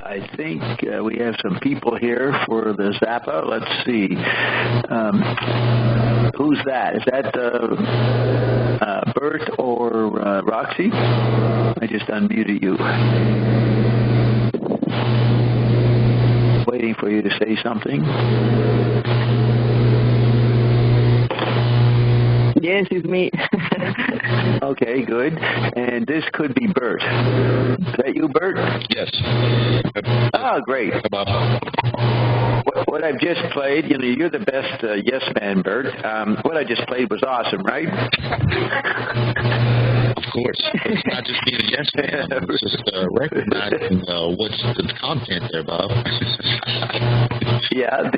I think we have some people here for the Zappa. Let's see. Who's that? Is that Bert or Roxy? I just unmuted you. Waiting for you to say something. Yes, it's me. Okay, good. And this could be Bert. Is that you, Bert? Yes. Oh, great. What I've just played, you're the best yes man, Bert. What I just played was awesome, right? Of course. It's not just being a yes man. It's just recognizing what's the content there, Bob. Yeah,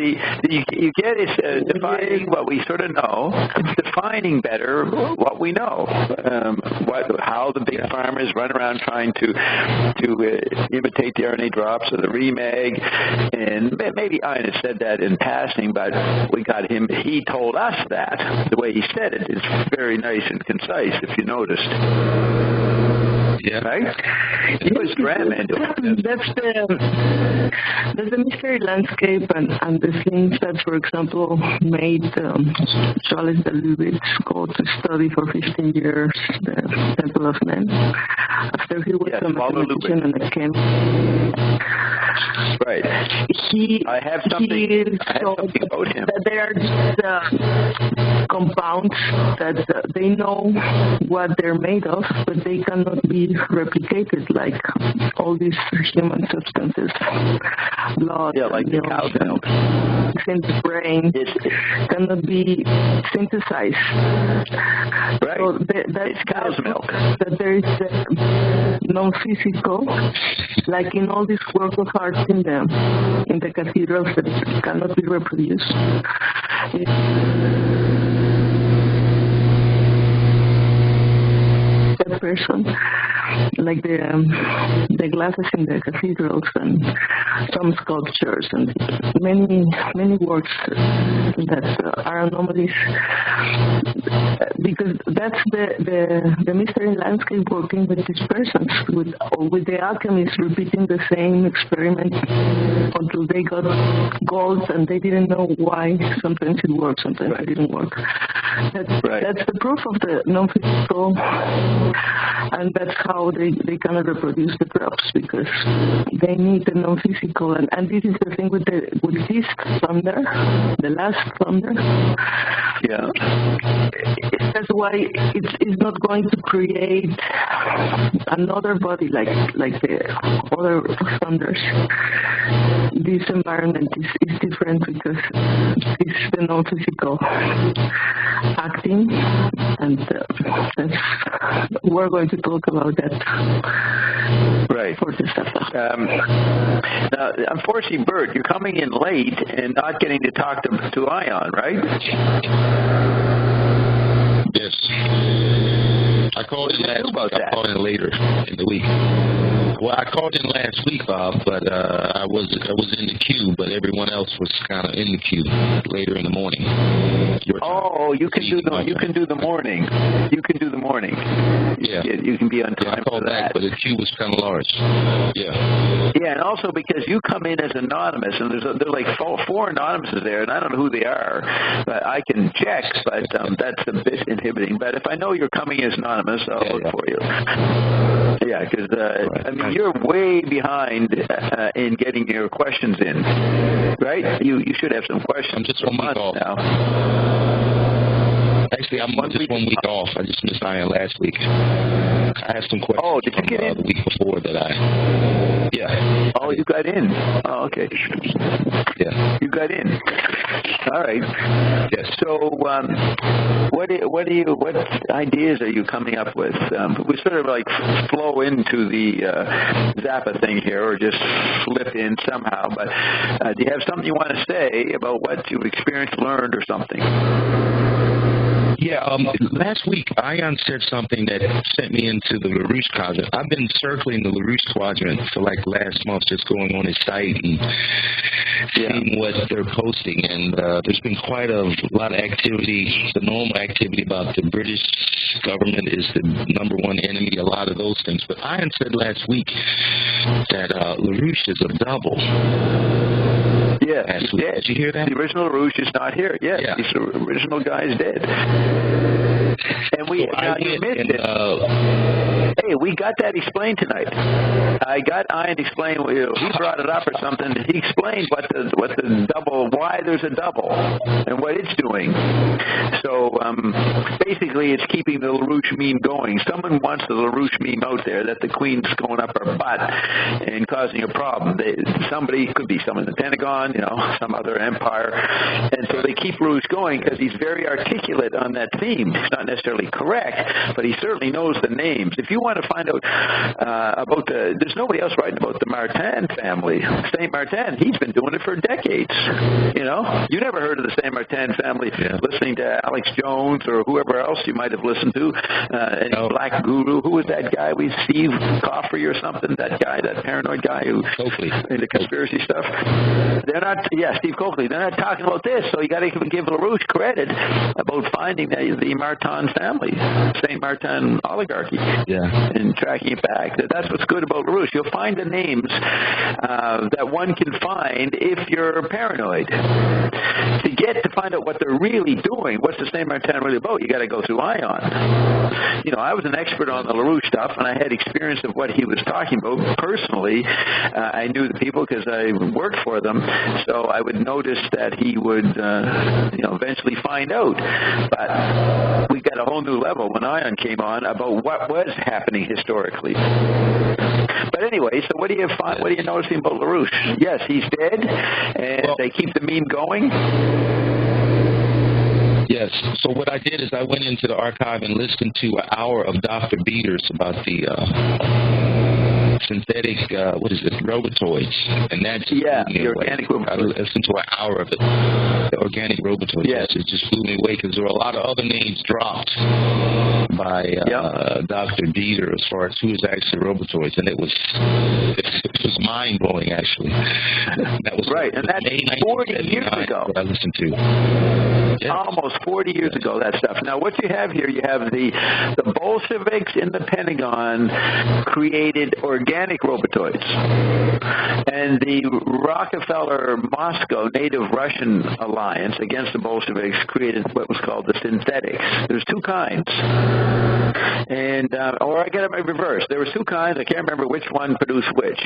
you get is defining what we sort of know. It's defining better what we know. How the big farmers run around trying to imitate the RNA drops of the remag, and maybe Ian has said that in passing, but we got him. He told us that the way he said it is very nice and concise. If you noticed. Yeah. Right? He was grand into it. That's the mystery landscape and the things that, for example, made Charles de Lubitz go to study for 15 years the Temple of Men. After he was a mathematician and a chemist. Right. I have something about him. That they are just compounds that they know what they're made of, but they cannot be replicated like all these human substances. Blood, like the cow's milk. In the brain cannot be synthesized. Right. So that's cow's milk. That there is non-physical, like in all these works of art in the cathedrals that cannot be reproduced. That person, like the glasses in the cathedrals and some sculptures and many works that are anomalies, because that's the mystery landscape working with these persons, with the alchemists repeating the same experiment until they got gold and they didn't know why. Sometimes it worked, sometimes it didn't work. That's the proof of the non-physical. And that's how they cannot reproduce the drops, because they need the non-physical. And this is the thing with this thunder, the last thunder. Yeah. That's why it's not going to create another body like the other thunders. This environment is different because it's the non-physical acting, and we're going to talk about that. Right. For the Zappa. Now, unfortunately, Bert, you're coming in late and not getting to talk to Ion, right? Yes. I called in last week. I called in later in the week. Well, I called in last week, Bob, but I was in the queue, but everyone else was kind of in the queue later in the morning. You can do the morning. You can do the morning. Yeah. You can be on time. I called back, but the queue was kind of large. Yeah. Yeah, and also because you come in as anonymous, and there's like four anonymouses there, and I don't know who they are, but I can check, but that's a bit inhibiting. But if I know you're coming as anonymous, I'll look for you. Yeah, because I mean, you're way behind in getting your questions in, right? You should have some questions. I'm just 1 week off now. Actually, I'm just 1 week off. I just missed Ian last week. I had some questions. Oh, did you get in? The week before that yeah. Oh, you got in. Oh, okay. Yeah. You got in. All right. Yes. So, what ideas are you coming up with? We sort of like flow into the Zappa thing here, or just slip in somehow. But do you have something you want to say about what you've experienced, learned, or something? Yeah, last week, Ion said something that sent me into the LaRouche Quadrant. I've been circling the LaRouche Quadrant for like last month, just going on his site and seeing what they're posting. And there's been quite a lot of activity, the normal activity about the British government is the #1 enemy, a lot of those things. But Ion said last week that LaRouche is a double. Yeah, he's dead. Did you hear that? The original LaRouche is not here. Yes, yeah. The original guy is dead. And you missed it. Hey, we got that explained tonight. I got Ian explained. He brought it up or something. He explained what the double, why there's a double, and what it's doing. So basically, it's keeping the LaRouche meme going. Someone wants the LaRouche meme out there that the Queen's going up her butt and causing a problem. Somebody could be someone in the Pentagon, some other empire, and so they keep LaRouche going because he's very articulate on that theme. He's not necessarily correct, but he certainly knows the names. If you want to find out about there's nobody else writing about the Martin family. Saint Martin, he's been doing it for decades. You never heard of the Saint Martin family listening to Alex Jones or whoever else you might have listened to. Black Guru, who was that guy? Steve Coffey or something? That guy, that paranoid guy who into conspiracy stuff. They're not. Steve Coakley. They're not talking about this. So you got to give LaRouche credit about finding the Martin family, Saint Martin oligarchy, and tracking it back. That's what's good about LaRouche. You'll find the names that one can find if you're paranoid. To find out what they're really doing, what's the Saint Martin really about, you got to go through Ion. I was an expert on the LaRouche stuff, and I had experience of what he was talking about personally. I knew the people because I worked for them, so I would notice that he would, eventually find out. But we got a whole new level when Ion came on about what was happening historically. But anyway, so what do you noticing about LaRouche? Yes, he's dead, and they keep the meme going. Yes. So what I did is I went into the archive and listened to an hour of Dr. Beaters about the synthetic, robotoids. And that's the organic robotoids. I listened to an hour of it. The organic robotoids. Yes. It just blew me away because there were a lot of other names dropped by Dr. Beater as far as who is actually robotoids. And it was mind-blowing, actually. That was right. And that's 40 years ago. What I listened to. Yes. Almost 40 years ago, that stuff. Now, what you have here, you have the Bolsheviks in the Pentagon created organic robotoids. And the Rockefeller-Moscow Native Russian Alliance against the Bolsheviks created what was called the synthetics. There's two kinds. And, or I get it reversed. There was two kinds. I can't remember which one produced which.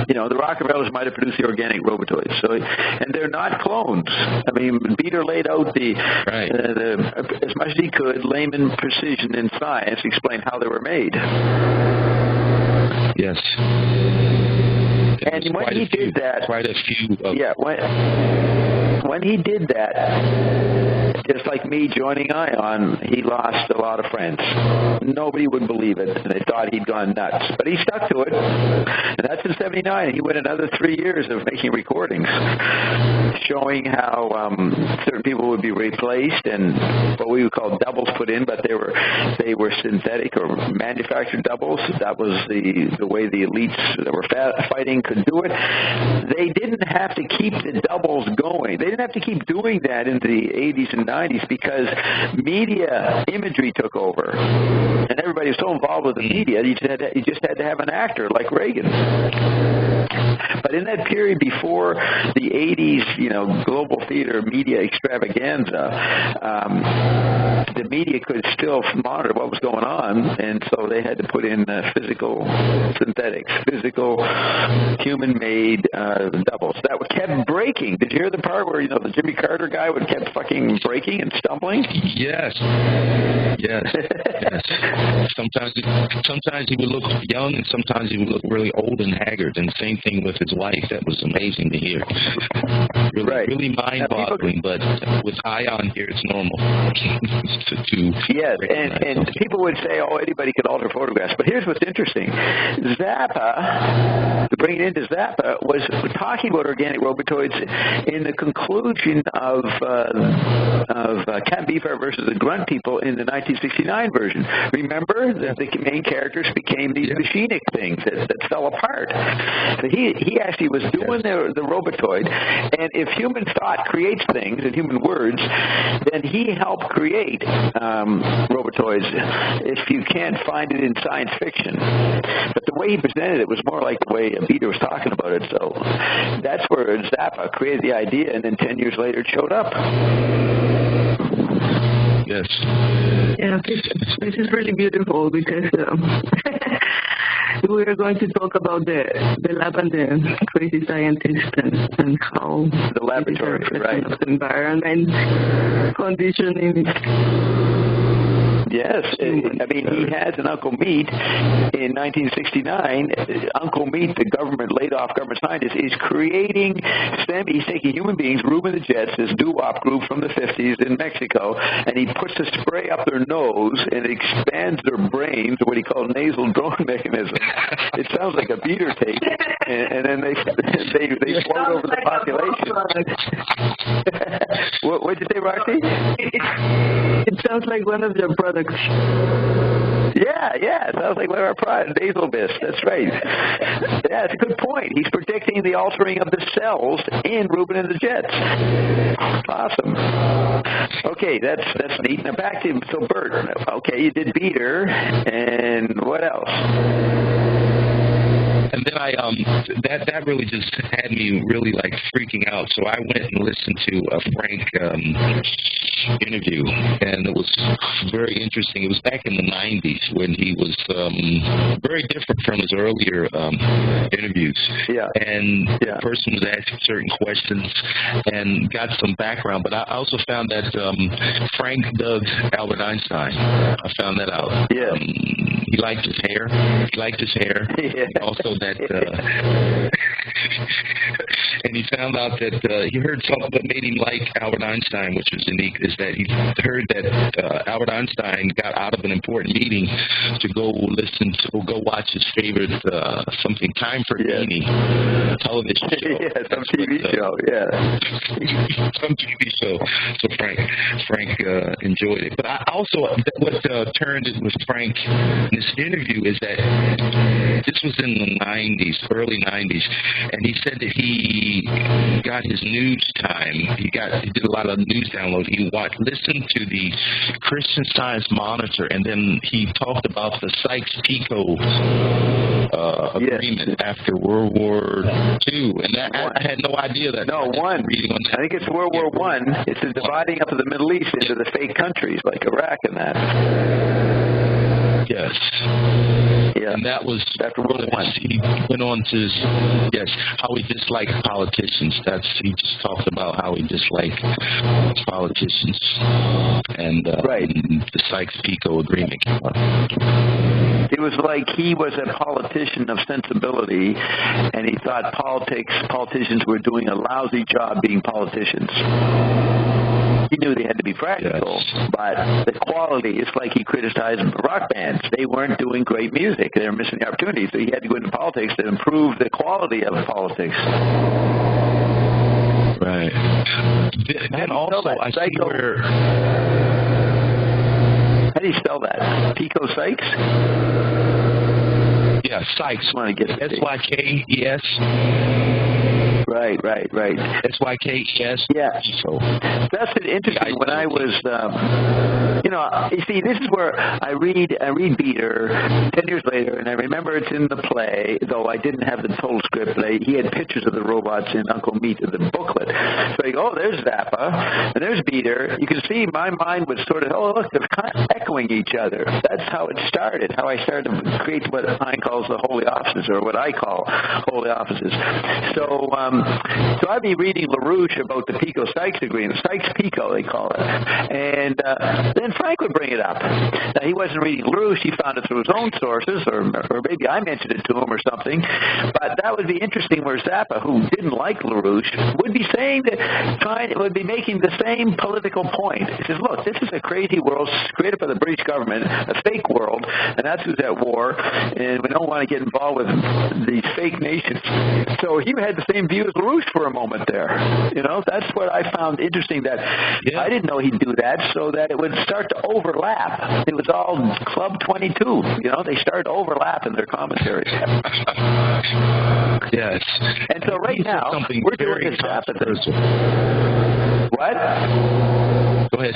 The Rockefellers might have produced the organic robotoids. So, and they're not clones. I mean, Beater laid out as much as he could, layman precision in science, explain how they were made. Yes. And when he did that, quite a few. When he did that, just like me joining Ion, he lost a lot of friends. Nobody would believe it, and they thought he'd gone nuts. But he stuck to it, and that's in '79. He went another 3 years of making recordings, showing how certain people would be replaced and what we would call doubles put in, but they were synthetic or manufactured doubles. That was the way the elites that were fighting could do it. They didn't have to keep the doubles going. They didn't have to keep doing that into the 80s and 90s because media imagery took over. And everybody was so involved with the media, you just had to have an actor like Reagan. But in that period before the 80s, global theater media extravaganza, the media could still monitor what was going on, and so they had to put in physical synthetics, physical human-made doubles. That kept breaking. Did you hear the part where, the Jimmy Carter guy would kept fucking breaking and stumbling? Yes. Sometimes he would look young, and sometimes he would look really old and haggard, and same thing with his wife. That was amazing to hear. Really mind-boggling, but with Ion here, it's normal. Yes, and people would say, anybody could alter photographs. But here's what's interesting. Zappa, the bringing into Zappa was talking about organic robotoids in the conclusion of Cat Beefheart versus the Grunt People in the 1969 version. Remember that the main characters became these machinic things that fell apart. So he actually was doing the robotoid, and if human thought creates things and human words, then he helped create robotoids if you can't find it in science fiction. But the way he presented it was more like the way Peter was talking about it. So that's where Zappa created the idea, and then 10 years later it showed up. Yes. Yeah, this is really beautiful because we are going to talk about the lab and the crazy scientist and how the laboratory, right? Of the environment, conditioning. Yes, I mean, he has an Uncle Meat in 1969. Uncle Meat, the laid-off government scientist, is creating he's taking human beings, Ruben the Jets, this doo-wop group from the 50s in Mexico, and he puts a spray up their nose and it expands their brains, what he called nasal drone mechanism. It sounds like a Beater tape, and then they float over the population. What did you say, Roxy? It sounds like one of their products. Yeah, it sounds like one of our products, Nasal Mist. That's right. Yeah, it's a good point. He's predicting the altering of the cells in Ruben and the Jets. Awesome. Okay, that's neat. Now back to Bert. Okay, you did Beater, and what else? And then that really just had me really like freaking out. So I went and listened to a Frank interview, and it was very interesting. It was back in the 90s when he was very different from his earlier interviews. Yeah. And the person was asking certain questions and got some background. But I also found that Frank dug Albert Einstein. I found that out. Yeah. He liked his hair. Yeah. Also that, and he found out that he heard something that made him like Albert Einstein, which was unique, is that he heard that Albert Einstein got out of an important meeting to go watch his favorite something Time for Beanie television show. Yeah, some TV show. Yeah, some TV show. So Frank enjoyed it. But I also what turned it with Frank in this interview is that this was in the 90s, early 90s, and he said that he got his news time. He did a lot of news downloads. He listened to the Christian Science Monitor, and then he talked about the Sykes-Picot agreement after World War II, and I had no idea that. No, one. I think it's World War I. It's the dividing up of the Middle East into the fake countries like Iraq and that. Yes. Yeah. And that was after World War I. He went on to how he disliked politicians. He just talked about how he disliked politicians and the Sykes-Picot agreement. It was like he was a politician of sensibility, and he thought politicians were doing a lousy job being politicians. He knew they had to be practical, but the quality, it's like he criticized rock bands. They weren't doing great music. They were missing the opportunity, so he had to go into politics to improve the quality of politics. Right. Then also, I see where... How do you spell that? Pico Sykes? Yeah, Sykes. I want to get S-Y-K-E-S. Right. S-Y-K-E-S. Yeah. So that's interesting. When I was, you see, this is where I read Beater 10 years later, and I remember it's in the play, though I didn't have the total script. He had pictures of the robots in Uncle Meat in the booklet. So I go, there's Zappa, and there's Beater. You can see my mind was sort of, look, they're kind of echoing each other. That's how it started, how I started to create what Hein calls the holy offices, or what I call holy offices. So I'd be reading LaRouche about the Pico-Sykes agreement, Sykes-Picot they call it, and then then Frank would bring it up. Now, he wasn't reading LaRouche. He found it through his own sources, or maybe I mentioned it to him or something. But that would be interesting where Zappa, who didn't like LaRouche, would be saying would be making the same political point. He says, look, this is a crazy world created by the British government, a fake world, and that's who's at war, and we don't want to get involved with these fake nations. So he had the same view as LaRouche for a moment there. That's what I found interesting, that I didn't know he'd do that, so that it would start to overlap. It was all Club 22. They started to overlap in their commentaries. Yes. And so right now, we're doing this Zappa. What? Go ahead.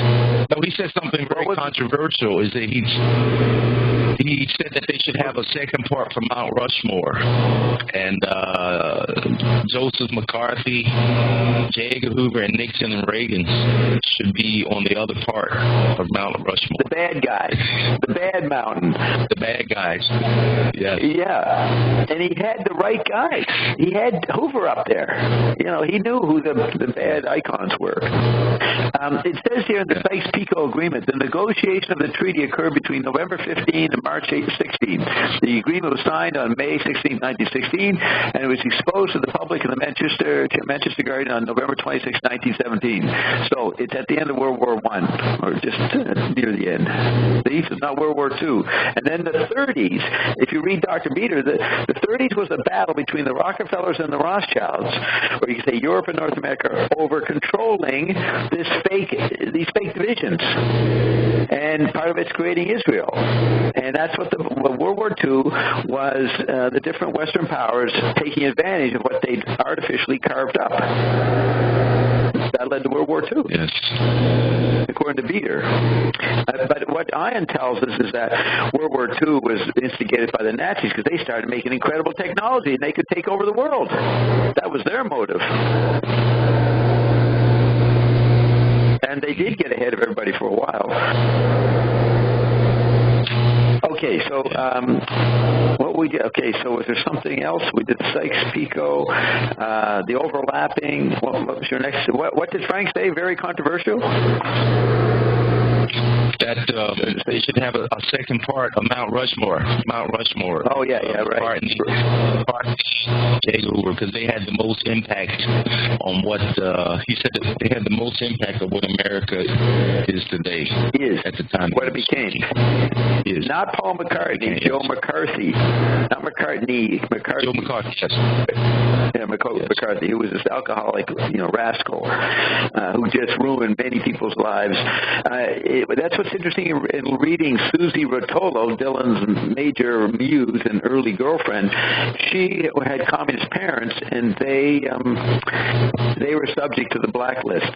No, he said something very controversial. Is that he said that they should have a second part for Mount Rushmore, and Joseph McCarthy, J. Edgar Hoover, and Nixon and Reagan should be on the other part of Mount Rushmore. The bad guys, the bad mountain, the bad guys. Yes. Yeah, and he had the right guys. He had Hoover up there. He knew who the bad icons were. It says here in the Sykes-Picot Agreement, the negotiation of the treaty occurred between November 15 and March 16. The agreement was signed on May 16, 1916, and it was exposed to the public in the Manchester Guardian on November 26, 1917. So it's at the end of World War I, or just near the end. This is not World War II. And then the 30s, if you read Dr. Beater, the 30s was a battle between the Rockefellers and the Rothschilds, or you could say Europe and North America, over controlling these fake divisions. And part of it's creating Israel. And that's what World War II was, the different Western powers taking advantage of what they'd artificially carved up. That led to World War II. Yes. According to Beater. But what Ion tells us is that World War II was instigated by the Nazis because they started making incredible technology and they could take over the world. That was their motive. And they did get ahead of everybody for a while. Okay, so what we did? Okay, so was there something else? We did Sykes-Picot, the overlapping. What was your next? What did Frank say? Very controversial. That they should have a second part of Mount Rushmore. Oh yeah, right. Part J. Hoover, because they had the most impact on what he said. That they had the most impact of what America is today. At the time. What it became. Is not Paul McCartney, Joe McCarthy, not McCartney. Joe McCarthy. Yes. Yeah, McCarthy, who was this alcoholic, rascal, who just ruined many people's lives. That's what's interesting in reading Susie Rotolo, Dylan's major muse and early girlfriend. She had communist parents, and they were subject to the blacklist.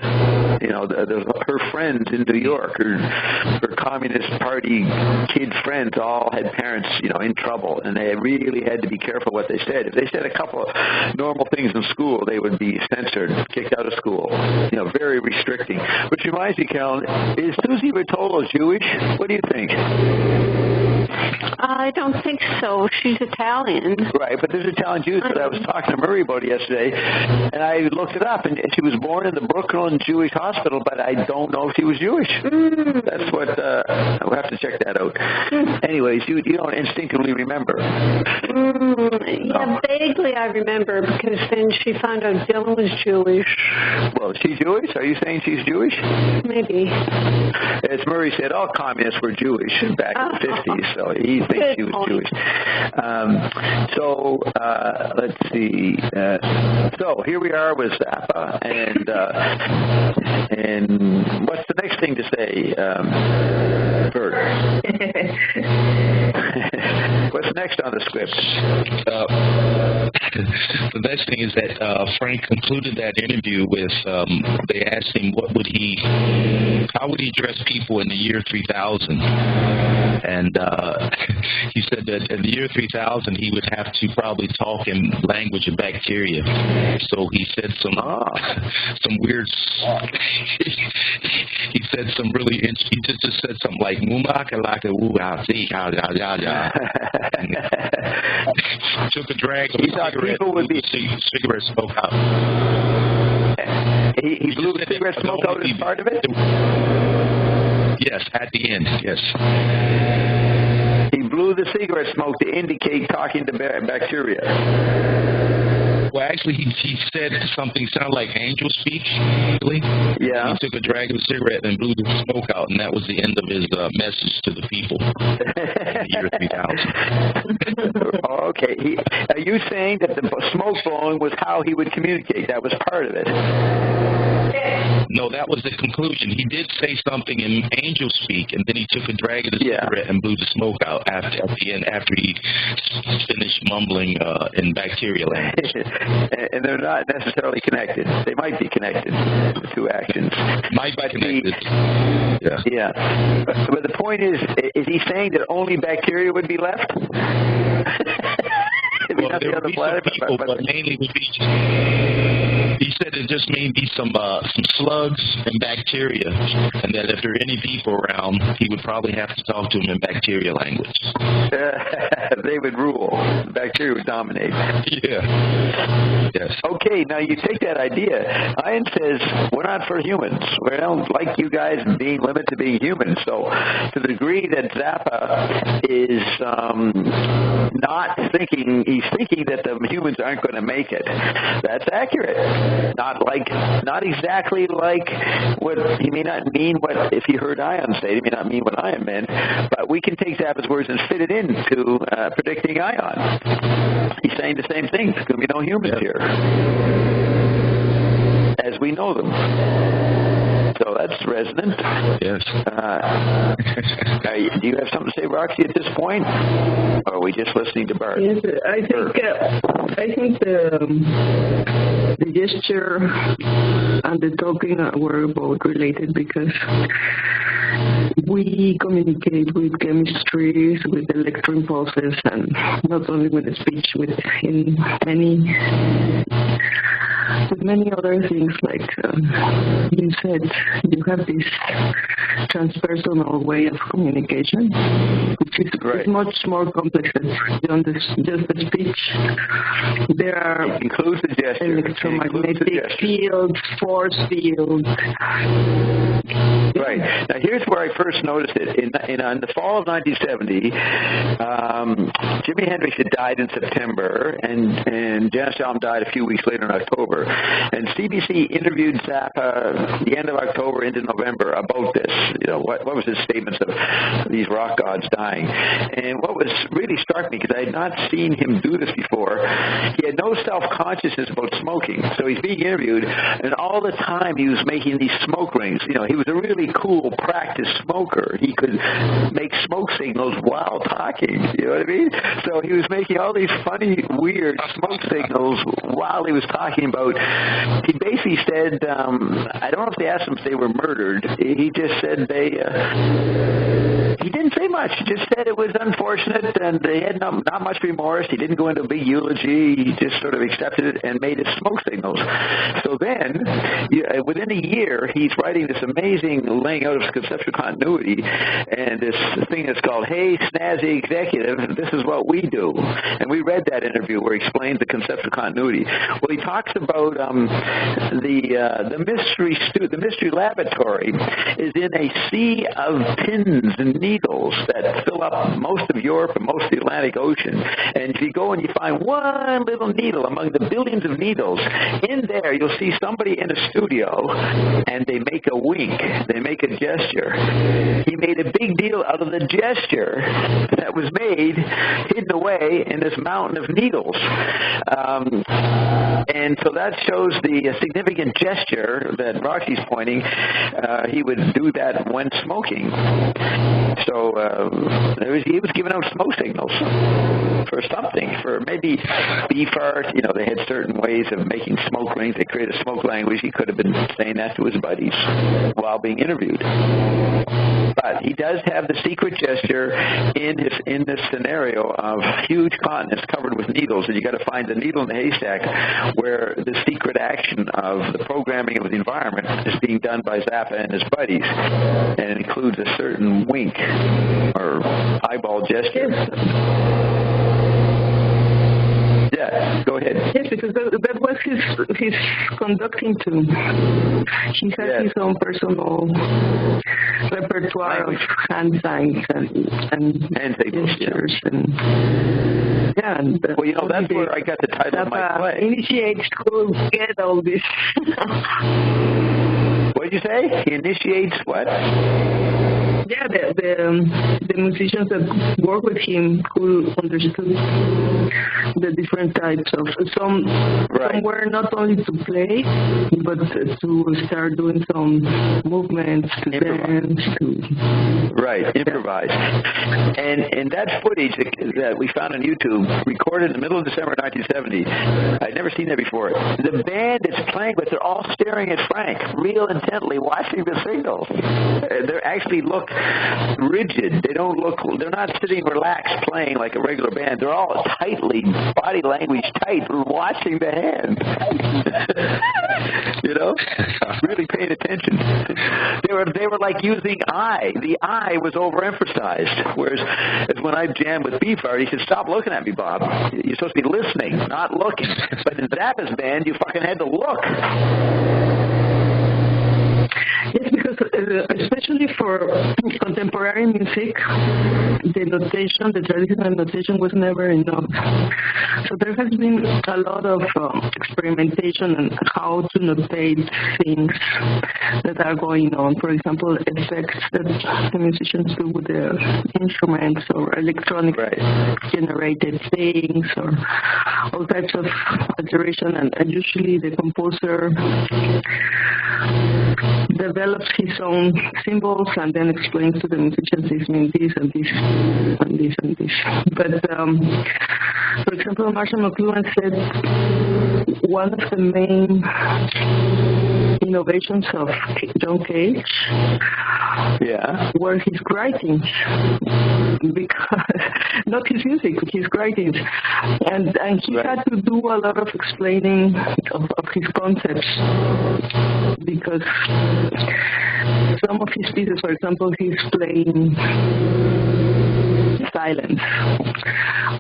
Her friends in New York, her Communist Party kid friends, all had parents, in trouble, and they really had to be careful what they said. If they said a couple of normal things in school, they would be censored, kicked out of school. Very restricting. Which reminds me, Carolyn, is Susie Rotolo Jewish? What do you think? I don't think so. She's Italian. Right, but there's Italian Jews. But I was talking to Murray about it yesterday, and I looked it up, and she was born in the Brooklyn Jewish Hospital, but I don't know if she was Jewish. That's what we'll have to check that out. Anyways, you don't instinctively remember. Yeah, vaguely I remember, because then she found out Dylan was Jewish. Well, is she Jewish? Are you saying she's Jewish? Maybe. As Murray said, all communists were Jewish back in the 50s, so he thinks she was Jewish. Let's see. So here we are with Zappa, and what's the next thing to say, Bert? What's next on the script? The next thing is that Frank concluded that interview with, they asked him how would he address people in the year 3000? And he said that in the year 3000 he would have to probably talk in language of bacteria. So he said some weird. He said some really. He just said something like "Mumakalaka wuasi ya ya ya ya." Took a drag of a cigarette. People would be cigarette smoke out. He blew the cigarette smoke out as part of it. Yes, at the end, yes. He blew the cigarette smoke to indicate talking to bacteria. Well, actually, he said something sounded like angel speak. Really? Yeah. He took a drag of the cigarette and blew the smoke out, and that was the end of his message to the people in the year 3000. Okay. Are you saying that the smoke blowing was how he would communicate? That was part of it. No, that was the conclusion. He did say something in angel speak, and then he took a drag of the cigarette and blew the smoke out at the end after he finished mumbling in bacterial language. And they're not necessarily connected. They might be connected, the two actions. Might be connected. Yeah. But the point is he saying that only bacteria would be left? Well, there would be some people, but mainly would be... He said it just may be some slugs and bacteria, and that if there are any people around, he would probably have to talk to them in bacteria language. They would rule. The bacteria would dominate. Yeah. Yes. Okay, now you take that idea. Ian says, we're not for humans. We don't like you guys being limited to being human. So to the degree that Zappa is not thinking, he's thinking that the humans aren't going to make it. That's accurate. Not exactly like what he may not mean. What if you heard Ion say, he may not mean what Ion meant, but we can take Zappa's words and fit it into predicting Ion. He's saying the same thing. There's going to be no humans here as we know them. So that's resonant. Yes. Do you have something to say, Roxy, at this point? Or are we just listening to Bert? Yes, I think the gesture and the talking were both related because we communicate with chemistries, with electron pulses, and not only with the speech, with many other things, like you said, you have this transpersonal way of communication, which is much more complex than just the speech. There are electromagnetic fields, force fields. Right. Now, here's where I first noticed it. In the fall of 1970, Jimi Hendrix had died in September, and Janis Joplin died a few weeks later in October. And CBC interviewed Zappa the end of October into November about this. You know, what was his statements of these rock gods dying? And what was really struck me, because I had not seen him do this before, he had no self-consciousness about smoking. So he's being interviewed, and all the time he was making these smoke rings. You know, he was a really cool, practiced smoker. He could make smoke signals while talking. You know what I mean? So he was making all these funny, weird smoke signals while he was talking about. He basically said, I don't know if they asked him if they were murdered. He just said he didn't say much. He just said it was unfortunate, and they had not much remorse. He didn't go into a big eulogy. He just sort of accepted it and made his smoke signals. So then, within a year, he's writing this amazing laying out of conceptual continuity, and this thing that's called, Hey, Snazzy Executive, this is what we do. And we read that interview where he explains the conceptual continuity. Well, he talks about the mystery laboratory is in a sea of pins and needles that fill up most of Europe and most of the Atlantic Ocean. And if you go and you find one little needle among the billions of needles, in there you'll see somebody in a studio, and they make a wink. They make a gesture. He made a big deal out of the gesture that was made, hidden away in this mountain of needles. And so that shows the significant gesture that Roxy's pointing. He would do that when smoking. So he was giving out smoke signals for something, for maybe beef art. You know, they had certain ways of making smoke rings. They created a smoke language. He could have been saying that to his buddies while being interviewed. But he does have the secret gesture in this scenario of huge continents covered with needles, and you got to find the needle in the haystack where the secret action of the programming of the environment is being done by Zappa and his buddies, and it includes a certain wink or eyeball gesture. Yeah, Yeah, go ahead. Yes, because that was his conducting tune. He had his own personal repertoire of hand signs and gestures and well, that's where I got the title of my play. Initiates who get all this. What did you say? He initiates what? Yeah, the musicians that work with him who understood the different types of some were not only to play but to start doing some movements, to dance, improvise. And that footage that we found on YouTube, recorded in the middle of December 1970, I'd never seen that before. The band it's playing with, they're all staring at Frank real intently, watching the signals. They actually look rigid. They're not sitting relaxed playing like a regular band. They're all tightly, body language tight, watching the hand. Really paying attention. They were like using eye. The eye was overemphasized. Whereas when I jammed with Beefheart, he said, "Stop looking at me, Bob. You're supposed to be listening, not looking." But in Zappa's band, you fucking had to look. Yes, because especially for contemporary music, the traditional notation was never enough. So there has been a lot of experimentation on how to notate things that are going on. For example, effects that the musicians do with their instruments or electronic generated things or all types of alteration. And usually the composer develops his own symbols and then explains to the musicians this means this and this and this and this. But for example, Marshall McLuhan said one of the main innovations of John Cage were his writings, because not his music, but his writings, and he had to do a lot of explaining of his concepts, because some of his pieces, for example, he's playing silence,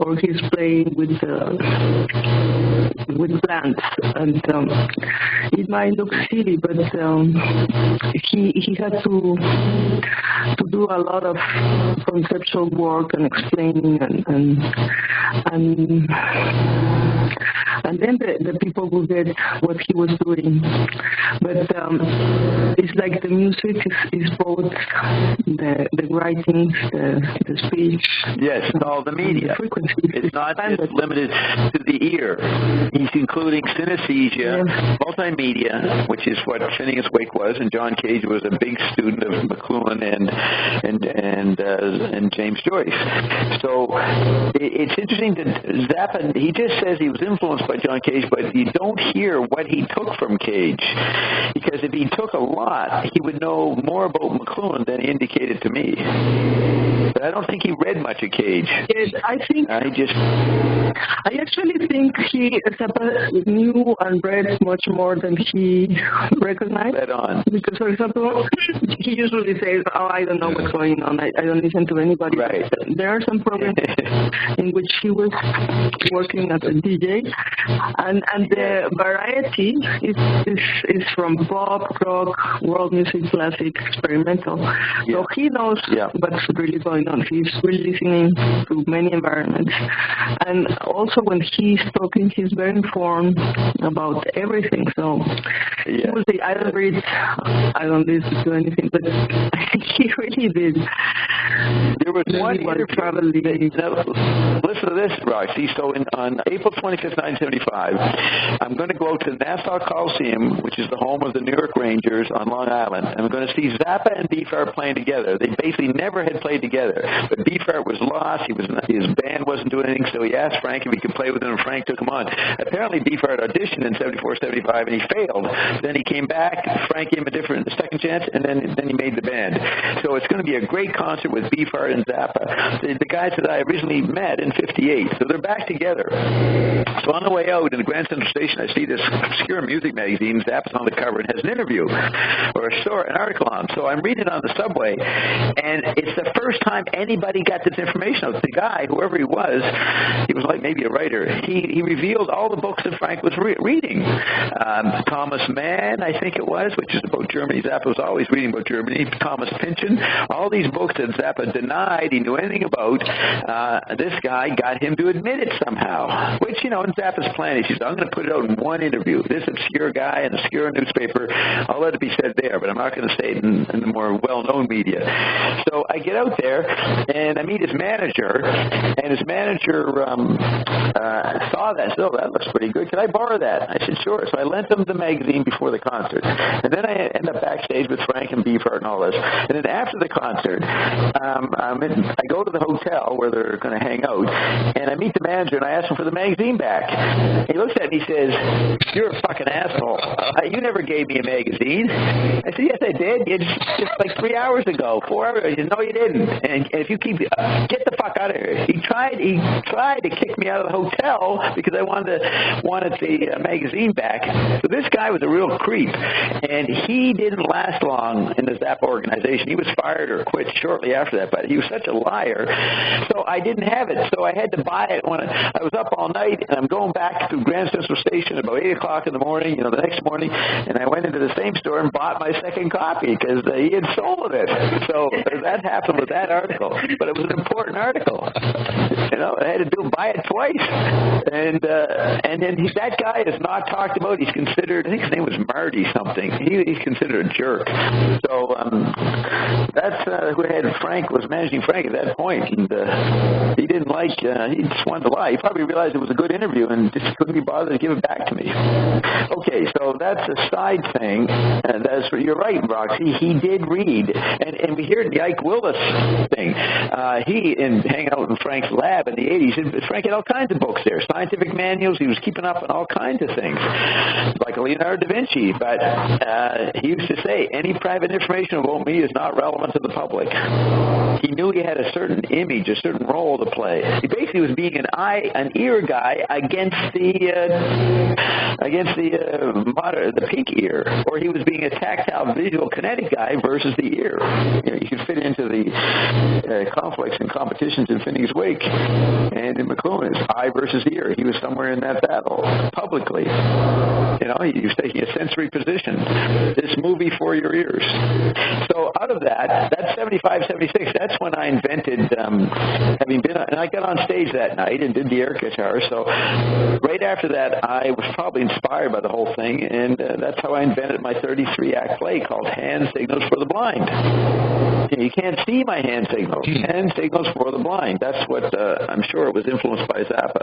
or he's playing with plants, and it might look silly, but he had to do a lot of conceptual work and explaining, and then the people will get what he was doing. But it's like the music is both the writings, the speech. Yes, all the media. The frequency. It's not just limited to the ear. He's including synesthesia, multimedia, which is what Phineas Wake was, and John Cage was a big student of McLuhan and James Joyce. So it's interesting that Zappa, he just says he was influenced by John Cage, but you don't hear what he took from Cage, because if he took a lot, he would know more about McLuhan than he indicated to me. But I don't think he read much of Cage. Yes, I actually think Zappa knew and read much more than he recognized. Read on. Because, for example, he usually says, "Oh, I don't know what's going on. I don't listen to anybody." Right. There are some programs in which he was working as a DJ, and the variety is from pop, rock, world music, classic, experimental. Yeah. So he knows what's really going on. He's really listening to many environments, and also when he's talking, he's very informed about everything. So he will say, "I don't read, I don't listen to anything," but he really did. There was one interview. Listen to this, Roxy. So on April 25th, 1975, I'm going to go to Nassau Coliseum, which is the home of the New York Rangers on Long Island, and I'm going to see Zappa and Beefheart playing together. They basically never had played together, but Beefheart was lost. His band wasn't doing anything, so he asked Frank if he could play with him, and Frank took him on. Apparently, Beefheart auditioned in 74, 75, and he failed. Then he came back. Frank gave him a second chance, and then he made the band. So it's going to be a great concert with Beefheart and Zappa, the guys that I originally met in 58. So they're back together. So on the way out in the Grand Central Station, I see this obscure music magazine. Zappa's on the cover and has an interview or an article on. So I'm reading it on the subway, and it's the first time anybody got this information out. The guy, whoever he was like maybe a writer. He revealed all the books that Frank was reading. Thomas Mann, I think it was, which is about Germany. Zappa was always reading about Germany. Thomas Pynchon, all these books that Zappa denied he knew anything about. This guy got him to admit it somehow, which, in Zappa's plan, he says, I'm going to put it out in one interview. This obscure guy in an obscure newspaper, I'll let it be said there, but I'm not going to say it in the more well-known media. So I get out there, and I meet his manager, and his manager saw that and said, that looks pretty good. Can I borrow that? I said, sure. So I lent him the magazine before the concert. And then I end up backstage with Frank and Beefheart and all this. And then after the concert, I go to the hotel where they're going to hang out, and I meet the manager, and I ask him for the magazine back. He looks at me and he says, you're a fucking asshole. You never gave me a magazine. I said, yes, I did. Just like 3 hours ago, 4 hours ago. He said, no, you didn't. And if you keep, get the fuck out of here. He tried to kick me out of the hotel because I wanted the magazine back. So this guy was a real creep, and he didn't last long in the Zappa organization. He was fired or quit shortly after that, but he was such a liar. So I didn't have it. So I had to buy it when I was up all night, and I'm going back to Grand Central Station about 8 o'clock in the morning, the next morning, and I went into the same store and bought my second copy because he had sold it. So that happened with that article, but it was an important article. I had to buy it twice, and then that guy is not talked about. He's considered, I think his name was Marty something. He's considered a jerk. So that's who had Frank, was managing Frank at that point, and he didn't he just wanted to lie. He probably realized it was a good interview and just couldn't be bothered to give it back to me. Okay, so that's a side thing, and you're right, Roxy. He did read, and we hear the Ike Willis thing. He, hanging out in Frank's lab in the 80s, Frank had all kinds of books there, scientific manuals. He was keeping up on all kinds of things, like Leonardo da Vinci. But he used to say, any private information about me is not relevant to the public. He knew he had a certain image, a certain role to play. He basically was being an ear guy against the pink ear, or he was being a tactile, visual, kinetic guy versus the ear. You could fit into the conflicts and competitions in Finney's Wake and in McLuhan's eye versus ear. He was somewhere in that battle publicly. He was taking a sensory position. This movie for your ears. So out of that's 75, 76. That's when I invented, having been, and I got on stage that night and did the air guitar. So right after that, I was probably inspired by the whole thing, and that's how I invented my 33-act play called Hand Signals for the Blind. You can't see my hand signals. Hand signals for the blind. That's what I'm sure it was influenced by Zappa.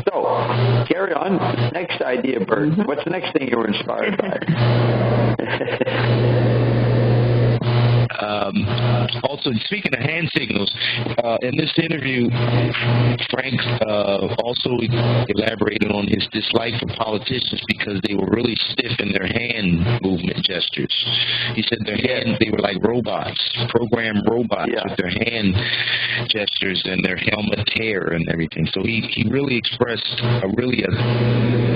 So, carry on. Next idea, Bert. What's the next thing you were inspired by? Also, speaking of hand signals, in this interview, Frank also elaborated on his dislike for politicians because they were really stiff in their hand movement gestures. He said they were like robots, programmed robots with their hand gestures and their helmet hair and everything. So he really expressed a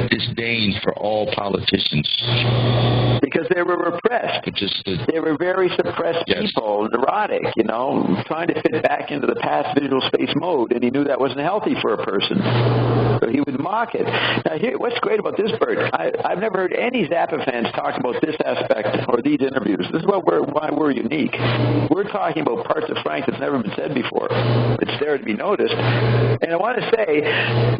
disdain for all politicians. Because they were repressed. They were very suppressed people, neurotic, trying to fit back into the past visual space mode, and he knew that wasn't healthy for a person. So he would mock it. Now, what's great about this, Bert, I've never heard any Zappa fans talk about this aspect or these interviews. This is why we're unique. We're talking about parts of Frank that's never been said before. It's there to be noticed. And I want to say,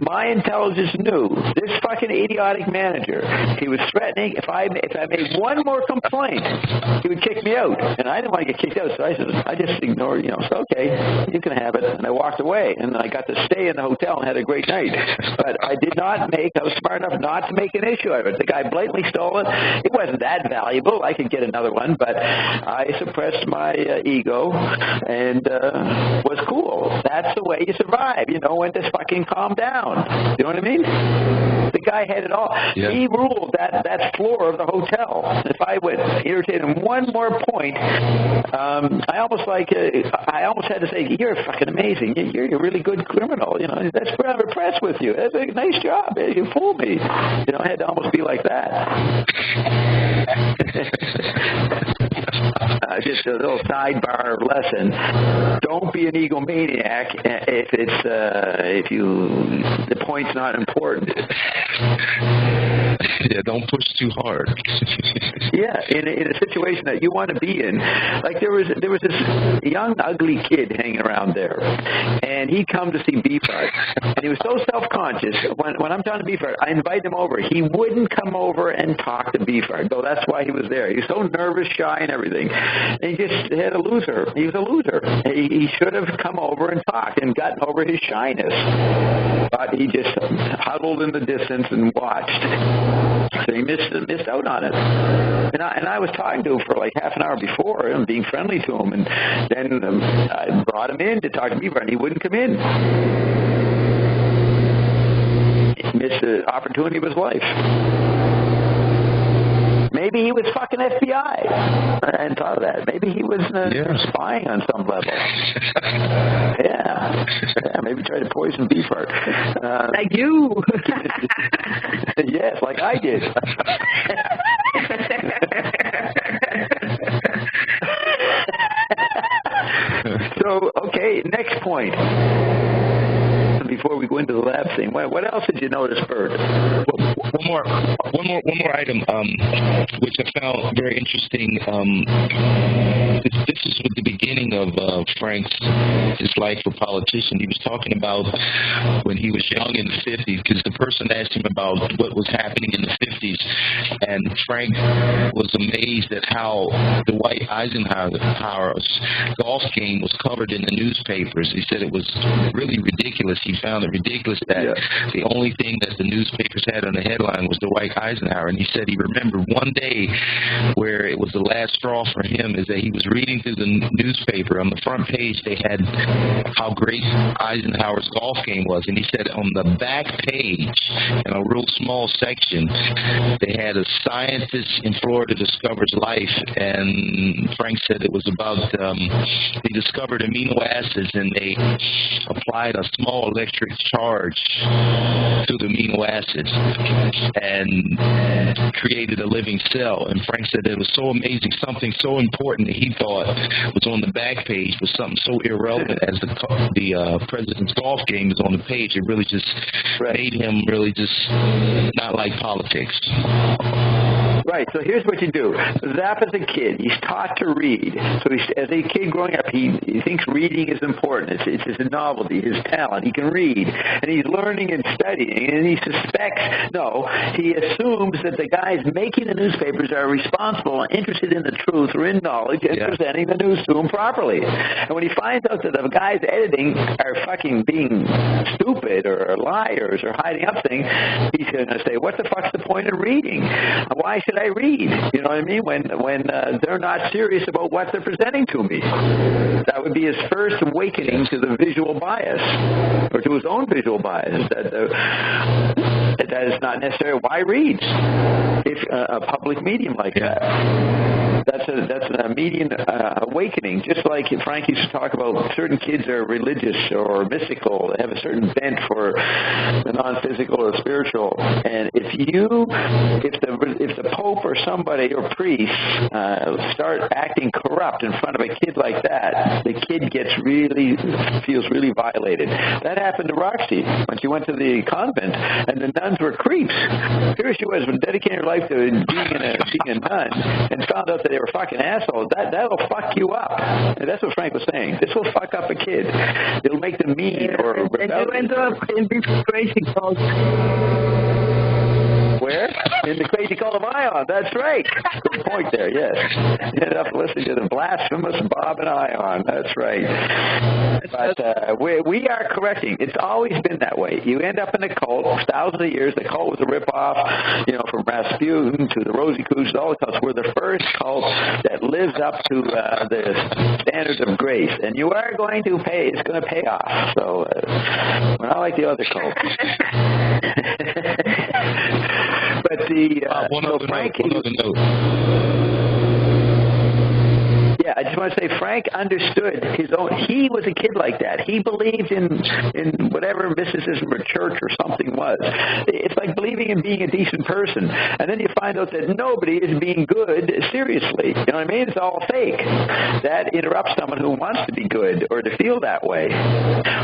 my intelligence knew this fucking idiotic manager, he was threatening, if I made one more complaint, he would kick me out. And I didn't want to get kicked out, so I just ignored, so okay, you can have it. And I walked away, and I got to stay in the hotel and had a great night. But I was smart enough not to make an issue out of it. The guy blatantly stole it. It wasn't that valuable. I could get another one, but I suppressed my ego and was cool. That's the way you survive, when to fucking calm down. You know what I mean? The guy had it all. Yeah. He ruled that floor of the hotel. If I would irritate him one more point, I almost had to say, "You're fucking amazing. You're a really good criminal. You know, that's why I'm impressed with you. That's a nice job. You fooled me." You know, I had to almost be like that. Just a little sidebar lesson. Don't be an egomaniac if the point's not important. Yeah, don't push too hard. Yeah, in a situation that you want to be in. Like there was this young ugly kid hanging around there, and he'd come to see Beefheart, and he was so self-conscious. When I'm talking to Beefheart, I invite him over. He wouldn't come over and talk to Beefheart, though that's why he was there. He was so nervous, shy, and everything. And he just had a loser. He was a loser. He should have come over and talked and gotten over his shyness, but he just huddled in the distance and watched. So he missed out on it. And I was talking to him for like half an hour before and being friendly to him, and then I brought him in to talk to Beaver, and he wouldn't come in. He missed the opportunity of his life. Maybe he was fucking FBI. I hadn't thought of that. Maybe he was spying on some level. Yeah, maybe try to poison Beefheart. Like you. Yes, like I did. So, okay, next point. Before we go into the lab thing, what else did you notice, Bert? One more item, which I found very interesting. This is with the beginning of his life for politician. He was talking about when he was young in the 50s, because the person asked him about what was happening in the 50s, and Frank was amazed at how the Dwight Eisenhower's golf game was covered in the newspapers. He said it was really ridiculous. He found it ridiculous that the only thing that the newspapers had on the headline was Dwight Eisenhower. And he said he remembered one day where it was the last straw for him, is that he was reading through the newspaper. On the front page, they had how great Eisenhower's golf game was. And he said on the back page, in a real small section, they had a scientist in Florida discovers life. And Frank said it was about, they discovered amino acids, and they applied a small electric charge to the amino acids and created a living cell. And Frank said it was so amazing, something so important that he thought was on the back page was something so irrelevant as the president's golf game is on the page. It really just made him really just not like politics. Right, so here's what you do. Zappa's a kid. He's taught to read. So as a kid growing up, he thinks reading is important. It's his novelty, his talent. He can read, and he's learning and studying, and he assumes that the guys making the newspapers are responsible and interested in the truth or in knowledge and presenting the news to him properly. And when he finds out that the guys editing are fucking being stupid or liars or hiding up things, he's going to say, what the fuck's the point of reading? Why should I read? You know what I mean? When they're not serious about what they're presenting to me. That would be his first awakening to the visual bias, or to his own visual bias. That is not necessarily why read if a public medium like that. That's a median awakening. Just like Frank used to talk about, certain kids are religious or mystical. They have a certain bent for the non-physical or spiritual. And if the Pope or somebody or priest start acting corrupt in front of a kid like that, the kid feels really violated. That happened to Roxy when she went to the convent, and the nuns were creeps. Here she was, dedicating her life to being a nun, and found out that they were fucking assholes. That'll fuck you up. And that's what Frank was saying. This will fuck up a kid. It'll make them mean or rebellious. And you end up in this crazy cult. Where? In the crazy cult of Ion. That's right. Good point there, yes. You ended up listening to the blasphemous Bob and Ion. That's right. But we are correcting. It's always been that way. You end up in a cult. Thousands of years, the cult was a ripoff, from Rasputin to the Rosicrucians, all the cults. We're the first cult that lives up to the standards of grace. And you are going to pay. It's going to pay off. So we're not like the other cults. one other note. Yeah, I just want to say Frank understood his own. He was a kid like that. He believed in whatever mysticism or church or something was. It's like believing in being a decent person. And then you find out that nobody is being good seriously. You know what I mean? It's all fake. That interrupts someone who wants to be good or to feel that way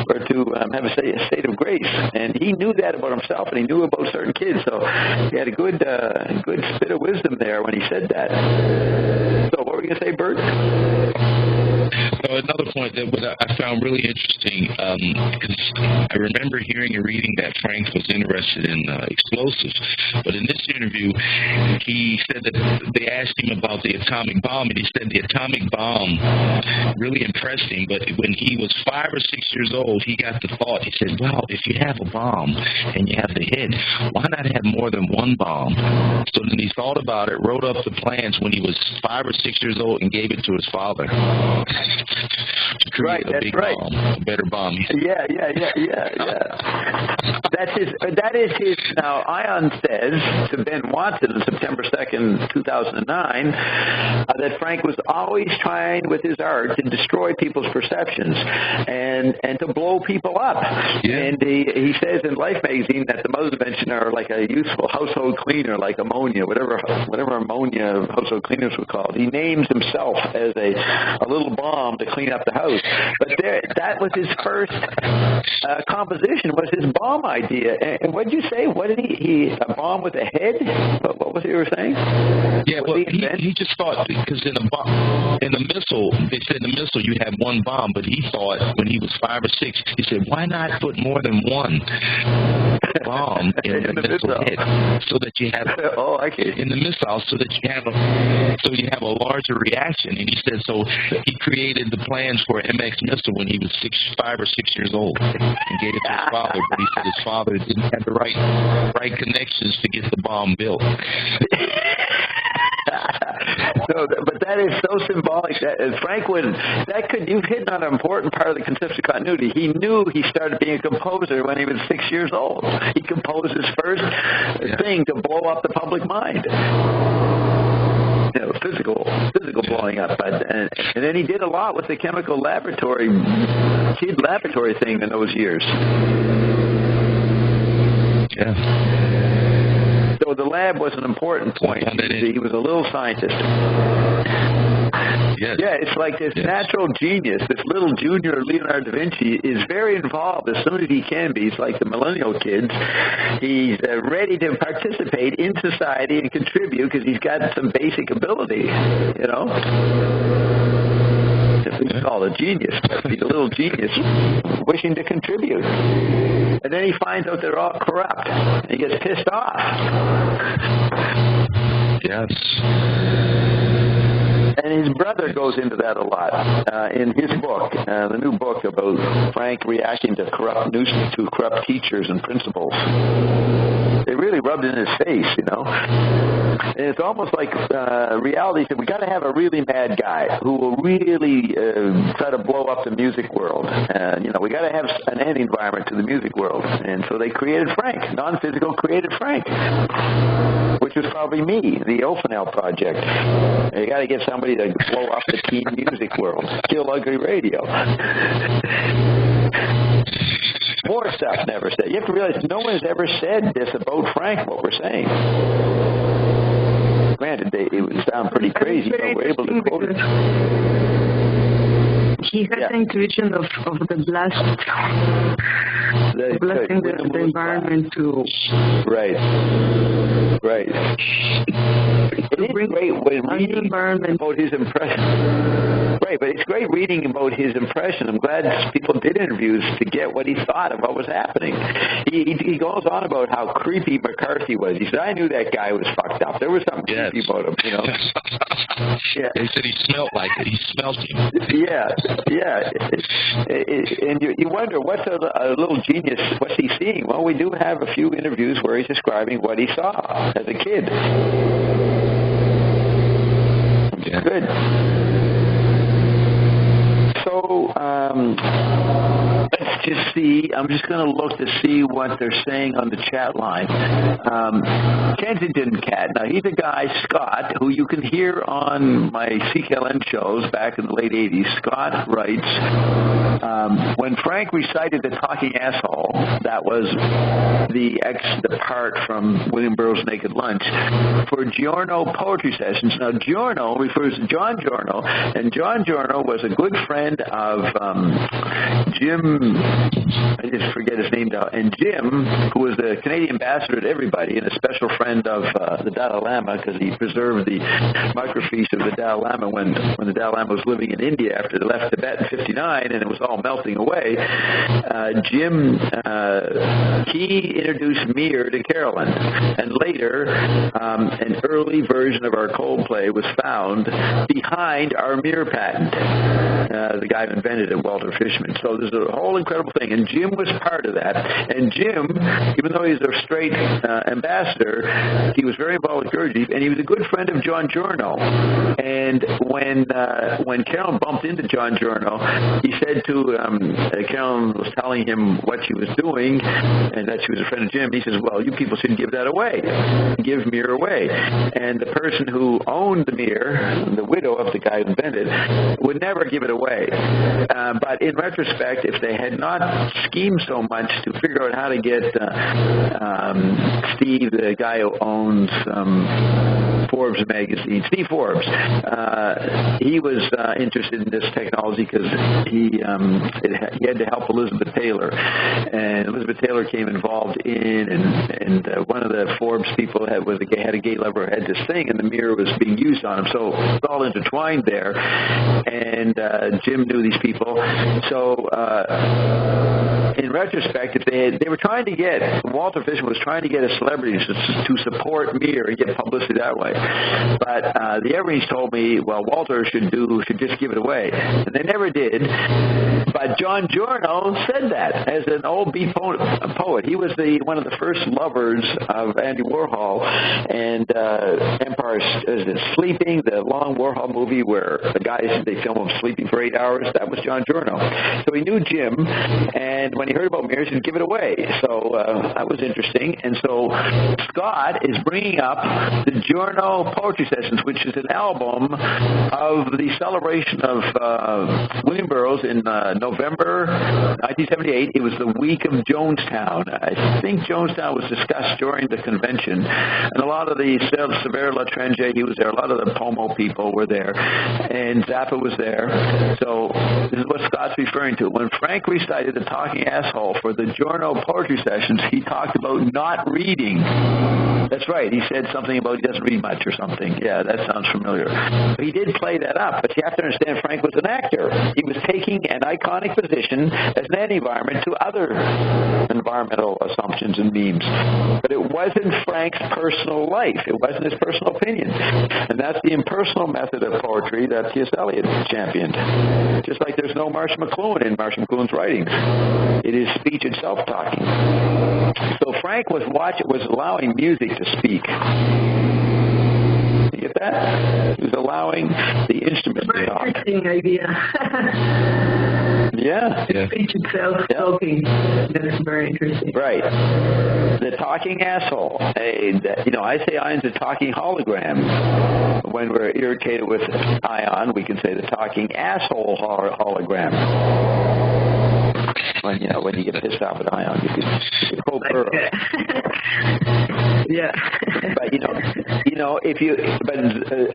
or to have a state of grace. And he knew that about himself, and he knew about certain kids. So he had a good bit of wisdom there when he said that. So what were you going to say, Bert? So another point that I found really interesting, because I remember hearing and reading that Frank was interested in explosives, but in this interview, he said that they asked him about the atomic bomb, and he said the atomic bomb really impressed him, but when he was 5 or 6 years old, he got the thought, he said, well, if you have a bomb and you have the head, why not have more than one bomb? So then he thought about it, wrote up the plans when he was 5 or 6 years old, and gave it to his father. Right, that's right. Bomb, a better bomb. Yeah. That is his. Now, Ion says to Ben Watson on September 2nd, 2009, that Frank was always trying with his art to destroy people's perceptions and to blow people up. Yeah. And he says in Life magazine that the mothers mentioned are like a useful household cleaner, like ammonia, whatever ammonia household cleaners were called. He names himself as a little bomb to clean up the house. But that was his first composition, was his bomb idea. And what did you say? What did he a bomb with a head? What was it you were saying? Yeah, well, he just thought, because in the missile, they said in the missile you have one bomb, but he thought when he was 5 or 6, he said, why not put more than one bomb in the missile head, so that you have in the missile, so that you have a larger reaction. And he said so he created the plans for MX missile when he was 5 or 6 years old and gave it to his father, but he said his father didn't have the right connections to get the bomb built. But that is so symbolic. You've hit on an important part of the conceptual continuity. He knew he started being a composer when he was 6 years old. He composed his first thing to blow up the public mind. Physical blowing up. And then he did a lot with the chemical laboratory, kid laboratory thing in those years. Yeah. So the lab was an important point. He was a little scientist. Yes. Yeah, it's like this natural genius, this little junior Leonardo da Vinci is very involved as soon as he can be. He's like the millennial kids. He's ready to participate in society and contribute because he's got some basic ability, He's called a genius. He's a little genius wishing to contribute. And then he finds out they're all corrupt. And he gets pissed off. Yes. And his brother goes into that a lot in his book, the new book about Frank reacting to corrupt teachers and principals. They really rubbed it in his face, And it's almost like reality said, we got to have a really mad guy who will really try to blow up the music world. We got to have an anti-environment to the music world. And so they created Frank, non-physical created Frank, which was probably me, the Ophanel Project. You got to get somebody to blow up the teen music world, kill ugly radio. More stuff never said. You have to realize no one has ever said this about Frank, what we're saying. Granted, it would sound pretty crazy, but we're able to quote it. He has the intuition of the blasting the environment to... Right. It is great when reading about his impression. Right, but it's great reading about his impression. I'm glad people did interviews to get what he thought of what was happening. He goes on about how creepy McCarthy was. He said, I knew that guy was fucked up. There was something creepy about him, They said he smelled like it. He smelled him. Yeah. And you wonder, what's a little genius, what's he seeing? Well, we do have a few interviews where he's describing what he saw as a kid. Yeah. Good. So, let's I'm just going to look to see what they're saying on the chat line. Kensington Cat. Now, he's a guy, Scott, who you can hear on my CKLN shows back in the late 80s. Scott writes, when Frank recited the talking asshole, that was the part from William Burroughs' Naked Lunch, for Giorno poetry sessions. Now, Giorno refers to John Giorno, and John Giorno was a good friend of Jim, I just forget his name now, and Jim, who was the Canadian ambassador to everybody and a special friend of the Dalai Lama, because he preserved the microfiche of the Dalai Lama when the Dalai Lama was living in India after they left Tibet in 59 and it was all melting away. Jim, he introduced Mir to Carolyn, and later an early version of our Coldplay was found behind our Mir patent. The guy who invented it, Walter Fishman. So there's a whole incredible thing, and Jim was part of that. And Jim, even though he's a straight ambassador, he was very involved with Gurdjieff, and he was a good friend of John Giorno. And when Carolyn bumped into John Giorno, he said to Carolyn was telling him what she was doing, and that she was a friend of Jim. He says, "Well, you people shouldn't give that away. Give Mir away." And the person who owned the Mir, the widow of the guy who invented it, would never give it away. But in retrospect, if they had not schemed so much to figure out how to get Steve, the guy who owns Forbes magazine, Steve Forbes, he was interested in this technology because he had to help Elizabeth Taylor, and Elizabeth Taylor came involved in, and one of the Forbes people had a gay lover, had this thing, and the mirror was being used on him, so it's all intertwined there. And Jim knew these people, so in retrospect, if they were trying to get, Walter Fishman was trying to get a celebrity to support Mir and get publicity that way. But the Evereens told me, well, Walter should just give it away. And they never did. But John Giorno said that as an old beat poet. He was one of the first lovers of Andy Warhol, and Empire is Sleeping, the long Warhol movie where the guys, they film him sleeping for 8 hours. That was John Giorno. So he knew Jim, and when he heard about Mir, he said, give it away. So that was interesting. And so Scott is bringing up the Giorno Poetry Sessions, which is an album of the celebration of William Burroughs in November 1978. It was the week of Jonestown. I think Jonestown was discussed during the convention, and a lot of the Sever Latrenche, he was there, a lot of the Pomo people were there, and Zappa was there. So this is what Scott's referring to. When Frank recited the talking asshole for the Giorno Poetry Sessions, he talked about not reading. That's right. He said something about he doesn't read much or something. Yeah, that sounds familiar. He did play that up, but you have to understand Frank was an actor. He was taking an iconic position as an anti-environment to other environmental assumptions and memes. But it wasn't Frank's personal life. It wasn't his personal opinion. And that's the impersonal method of poetry that T.S. Eliot championed. Just like there's no Marshall McLuhan in Marshall McLuhan's writings. It is speech itself talking. So Frank was allowing music to speak. You get that? He was allowing the instrument to talk. Interesting idea. Yeah. Speech itself talking. That's very interesting. Right. The talking asshole. I say Ion's a talking hologram. When we're irritated with Ion, we can say the talking asshole hologram. When you get pissed off at Ion, you can quote Burroughs. Yeah. But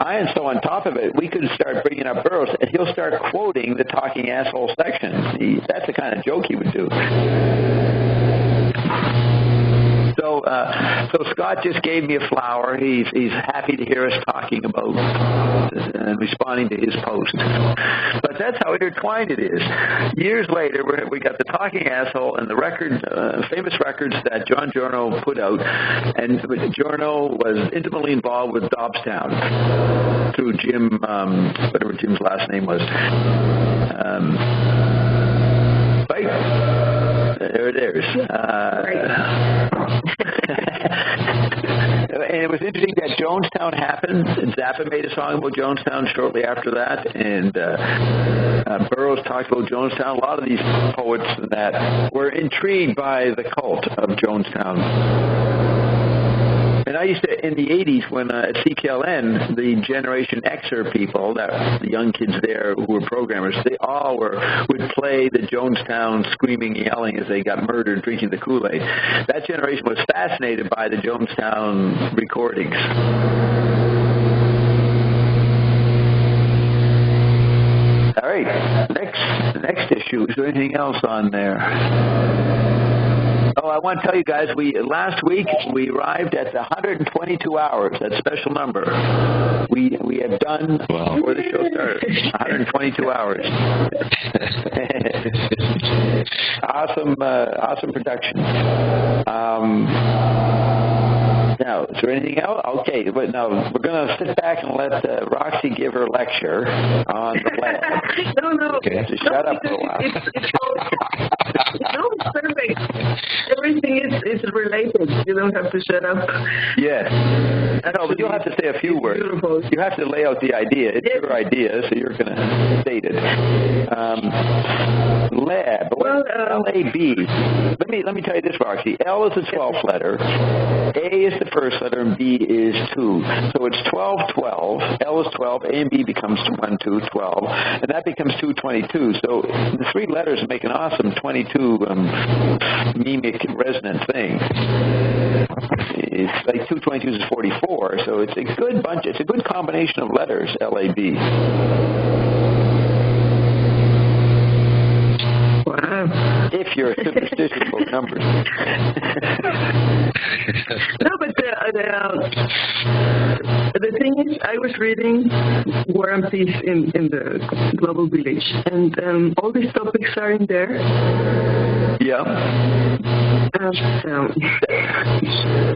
Ion's so on top of it, we could start bringing up Burroughs, and he'll start quoting the talking asshole section. That's the kind of joke he would do. So Scott just gave me a flower. He's happy to hear us talking about and responding to his post. But that's how intertwined it is. Years later, we got the talking asshole and the famous records that John Giorno put out, and Giorno was intimately involved with Dobbstown through Jim, whatever Jim's last name was. Right? There it is. And it was interesting that Jonestown happened. Zappa made a song about Jonestown shortly after that, and Burroughs talked about Jonestown. A lot of these poets that were intrigued by the cult of Jonestown. And I used to, in the 80s, when at CKLN, the Generation Xer people, that the young kids there who were programmers, they all would play the Jonestown screaming, yelling as they got murdered, drinking the Kool-Aid. That generation was fascinated by the Jonestown recordings. All right, next issue. Is there anything else on there? Oh, I want to tell you guys, last week we arrived at the 122 hours, that special number. We have done, before the show started, 122 hours. Awesome production. Now, is there anything else? Okay, but now we're going to sit back and let Roxy give her lecture on the lab. No. Okay, so shut up for a while. It's perfect. Everything is related. You don't have to shut up. Yes. No, but you'll have to say a few words. Beautiful. You have to lay out the idea. It's your idea, so you're going to state it. Lab. Well, L-A-B. Let me tell you this, Roxy. L is the 12th letter. A is the first letter, and B is 2. So it's 12, 12. L is 12. A and B becomes 1, 2, 12. And that becomes 222. So the three letters make an awesome 22 mimic resonant thing. It's like 222 is 44. So it's a good bunch. It's a good combination of letters, L-A-B. Wow. If you're superstitious about numbers. No, but the thing is, I was reading War and Peace in the Global Village, and all these topics are in there. Yeah.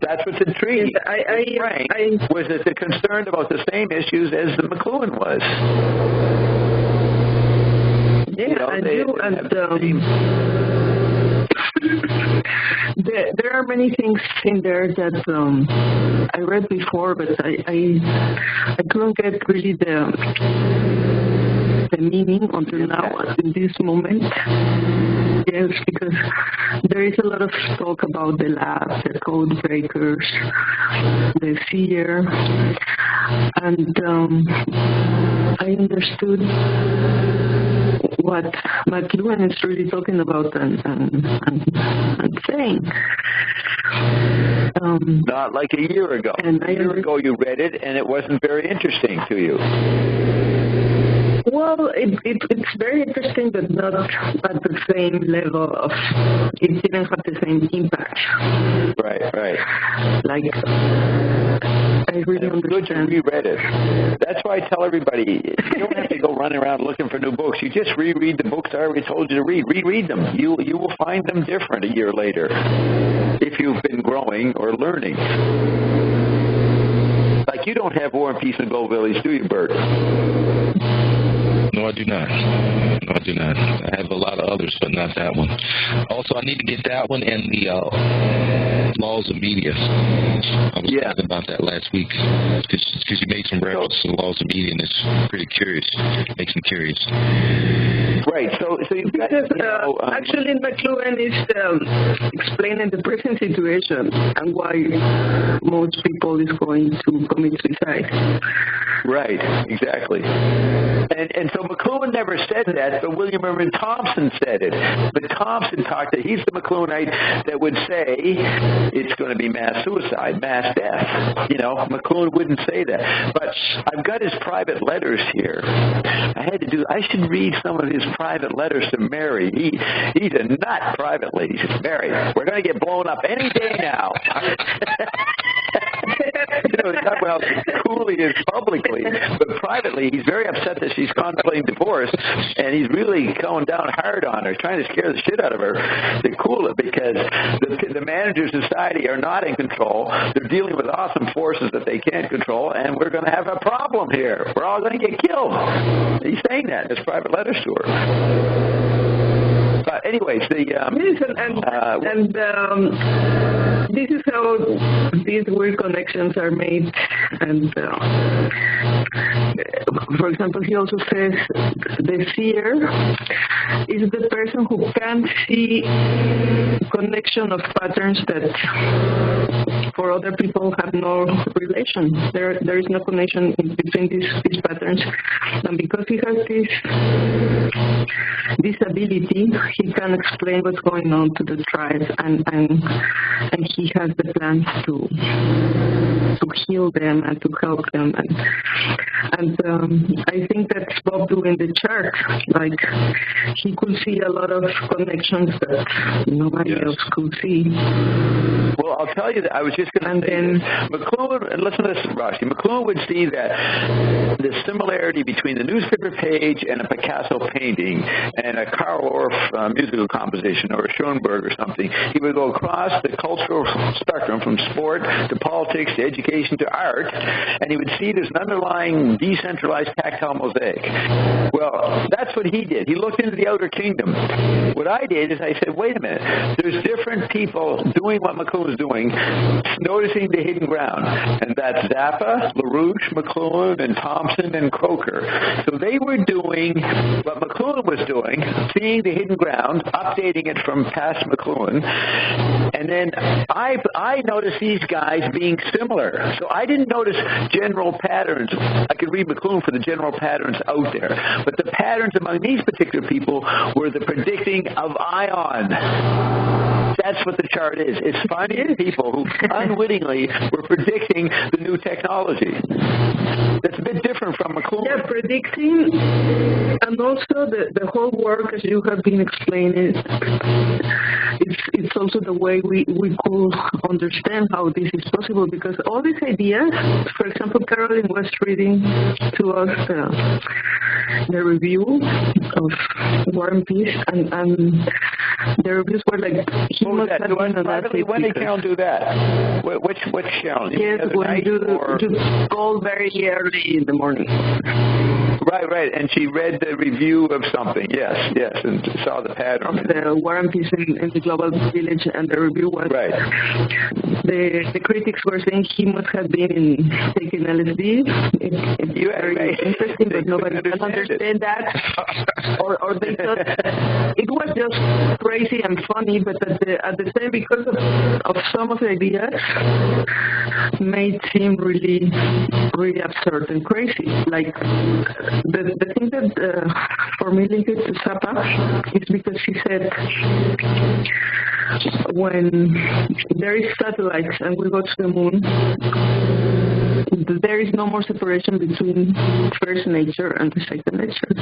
That's what's intriguing. Frank was that they're concerned about the same issues as the McLuhan was. Yeah, there are many things in there that I read before, but I couldn't get really the meaning until now, in this moment. Yes, because there is a lot of talk about the lab, the code breakers, the fear, and I understood what McLuhan is really talking about and saying. Not like a year ago. A year ago you read it and it wasn't very interesting to you. Well, it's very interesting, but not at the same level of, it didn't have the same impact. Right. Like, I really understand. Good you reread it. That's why I tell everybody, you don't have to go running around looking for new books. You just reread the books I already told you to read. Reread them. You will find them different a year later if you've been growing or learning. Like, you don't have War and Peace in Gold Village, do you, Bert? No, I do not. I have a lot of others, but not that one. Also, I need to get that one and the laws of media. I was talking about that last week because you made some reference to the laws of media, and it's pretty curious. Makes me curious. Right. So you've got, actually, McLuhan is explaining the present situation and why most people is going to commit suicide. Right. Exactly. And so McLuhan never said that, but William Irvin Thompson said it. But Thompson talked that he's the McLuhanite that would say it's going to be mass suicide, mass death. You know, McLuhan wouldn't say that. But I've got his private letters here. I should read some of his private letters to Mary. He's a nut privately. He says, Mary, we're going to get blown up any day now. You know, not well cool he is publicly, but privately he's very upset that she's contemplating divorce, and he's really going down hard on her, trying to scare the shit out of her to cool it, because the managers of society are not in control. They're dealing with awesome forces that they can't control, and we're going to have a problem here. We're all going to get killed. He's saying that in his private letters to her. But anyways, this is how these weird connections are made. And for example, he also says the seer is the person who can see connection of patterns that for other people have no relation. There is no connection between these patterns, and because he has this ability, he can explain what's going on to the tribe, and he has the plans to heal them and to help them, and I think that's Bob doing the chart. Like, he could see a lot of connections that nobody else could see. Well, I'll tell you that I was just going to say this. McLuhan, and listen to this, Roxy. McLuhan would see that the similarity between the newspaper page and a Picasso painting and a Karl Orff musical composition or a Schoenberg or something, he would go across the cultural spectrum from sport to politics to education to art, and he would see there's an underlying decentralized tactile mosaic. Well, that's what he did. He looked into the outer kingdom. What I did is I said, wait a minute, there's different people doing what McLuhan was doing, noticing the hidden ground, and that's Zappa, LaRouche, McLuhan, and Thompson, and Croker. So they were doing what McLuhan was doing, seeing the hidden ground, updating it from past McLuhan, and then I noticed these guys being similar. So I didn't notice general patterns. I could read McLuhan for the general patterns out there, but the patterns among these particular people were the predicting of ion. That's what the chart is. It's finding people who unwittingly were predicting the new technology. That's a bit different from McLuhan. Yeah, predicting, and also the whole work, as you have been explaining, it's also the way we could understand how this is possible, because all these ideas, for example, Caroline was reading to us the review of War and Peace, and the reviews were like, he must have been an athlete. When did Carol do that? Which Carol? Yes, when you call very early in the morning. Right, and she read the review of something, yes, and saw the pattern. Of the War and Peace in the Global Village, and the review was, right. The critics were saying he must have been taking LSD. It's very interesting, but nobody can understand that. or they thought it was just crazy and funny, but at the time, because of some of the ideas, made seem really, really absurd and crazy. Like, the thing that for me linked it to Zappa is because he said, when there is satellites and we go to the moon, there is no more separation between first nature and the second nature.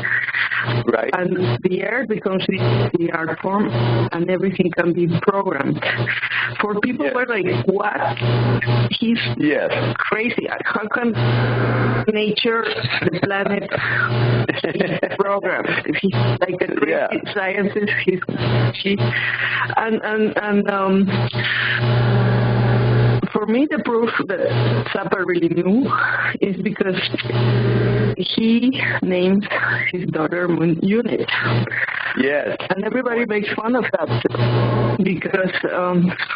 Right. And the Earth becomes the art form, and everything can be programmed. For people who are like, what? He's crazy. How can nature, the planet, be programmed? He's like a crazy scientist. For me, the proof that Zappa really knew is because he named his daughter Moon Unit. Yes. And everybody makes fun of that because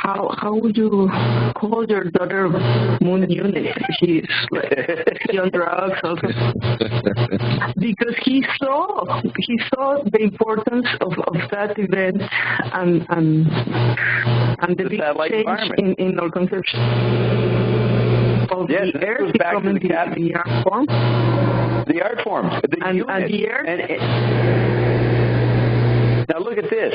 how would you call your daughter Moon Unit? She's on drugs also. Because he saw the importance of that event and the big change in our conception of the Earth becoming the art form. The art form. And the Earth. Now look at this.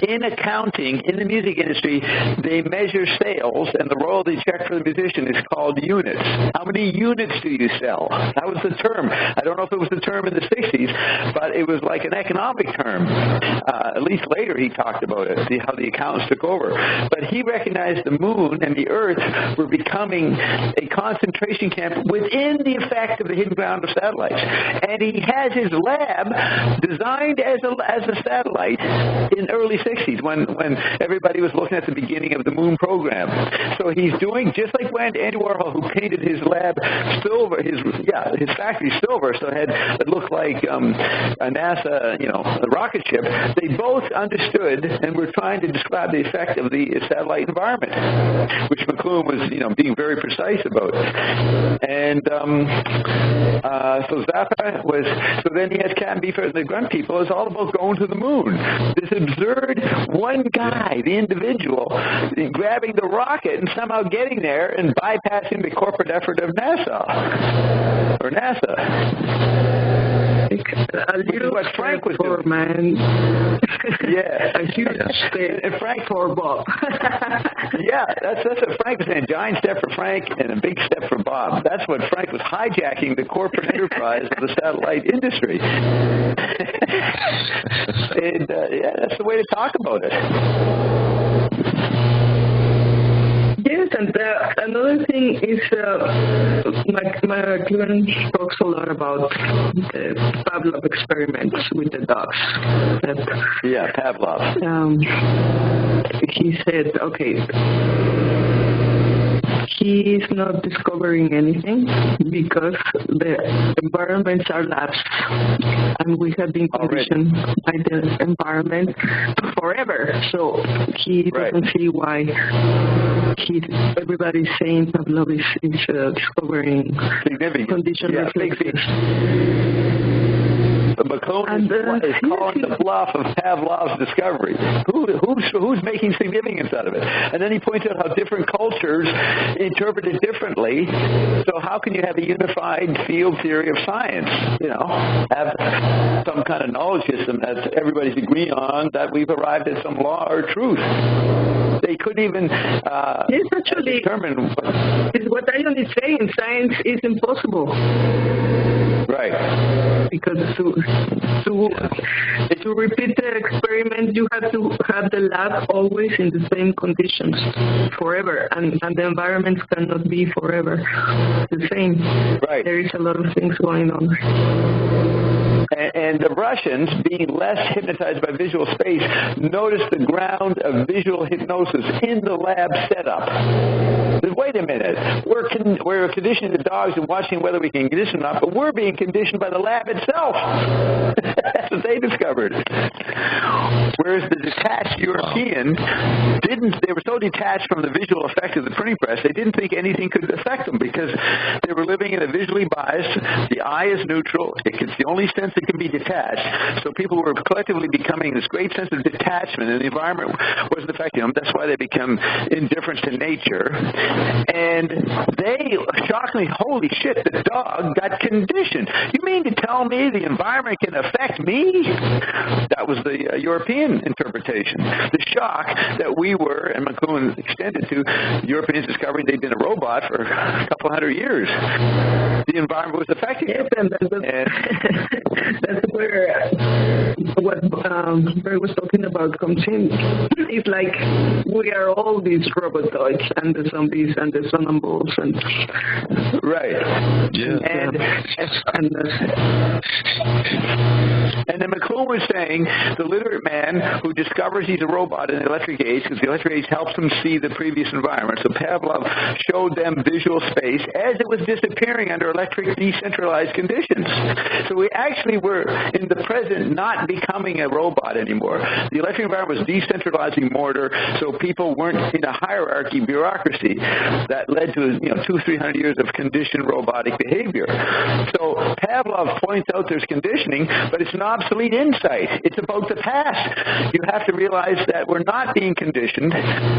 In accounting, in the music industry, they measure sales, and the royalty check for the musician is called units. How many units do you sell? That was the term. I don't know if it was the term in the 60s, but it was like an economic term. At least later he talked about it, how the accountants took over. But he recognized the moon and the earth were becoming a concentration camp within the effect of the hidden ground of satellites. And he has his lab designed as a satellite. satellite in early 60s when everybody was looking at the beginning of the moon program. So he's doing just like when Andy Warhol, who painted his lab silver, his factory silver, so it looked like a NASA, a rocket ship. They both understood and were trying to describe the effect of the satellite environment, which McLuhan was, being very precise about. And so Zappa was. So then he has Captain Beefheart and the Grunt people. It's all about going to the moon. This absurd one guy, the individual, grabbing the rocket and somehow getting there and bypassing the corporate effort of NASA. Which is what Frank was doing. Man. Yeah. A huge step and Frank for Bob. Yeah, that's what Frank was saying. Giant step for Frank and a big step for Bob. That's what Frank was hijacking the corporate enterprise of the satellite industry. And that's the way to talk about it. Yes, and another thing is McLuhan talks a lot about the Pavlov experiments with the dogs. Pavlov. He said, he is not discovering anything because the environments are labs, and we have been conditioned by the environment forever. So he doesn't see why everybody's saying Pavlov is discovering conditioned reflexes. McLuhan is calling the bluff of Pavlov's discovery. Who's making significance out of it? And then he points out how different cultures interpret it differently. So how can you have a unified field theory of science? Have some kind of knowledge system that everybody's agreeing on, that we've arrived at some law or truth. They couldn't even determine. What Ion is saying, science is impossible. Right. Because to repeat the experiment, you have to have the lab always in the same conditions forever, and the environments cannot be forever the same. Right. There is a lot of things going on. And the Russians, being less hypnotized by visual space, noticed the ground of visual hypnosis in the lab setup. Wait a minute. We're conditioning the dogs and watching whether we can condition them, but we're being conditioned by the lab itself. That's what they discovered. Whereas the detached European they were so detached from the visual effect of the printing press, they didn't think anything could affect them because they were living in a visually biased, the eye is neutral, it's the only sense that can be detached. So people were collectively becoming this great sense of detachment, and the environment wasn't affecting them. That's why they become indifferent to nature. And they, shockingly, holy shit, the dog got conditioned. You mean to tell me the environment can affect me? That was the European interpretation. The shock that we were, and McLuhan extended to, Europeans discovering they'd been a robot for a couple hundred years. The environment was affecting them. That's where what Bert was talking about comes in. It's like we are all these robotoids and the zombies and the somnambules and and then McLuhan was saying the literate man who discovers he's a robot in the electric age, because the electric age helps him see the previous environment. So Pavlov showed them visual space as it was disappearing under electric decentralized conditions. So we actually were in the present not becoming a robot anymore. The electric environment was decentralizing mortar, so people weren't in a hierarchy bureaucracy that led to 200-300 years of conditioned robotic behavior. So Pavlov points out there's conditioning, but it's an obsolete insight. It's about the past. You have to realize that we're not being conditioned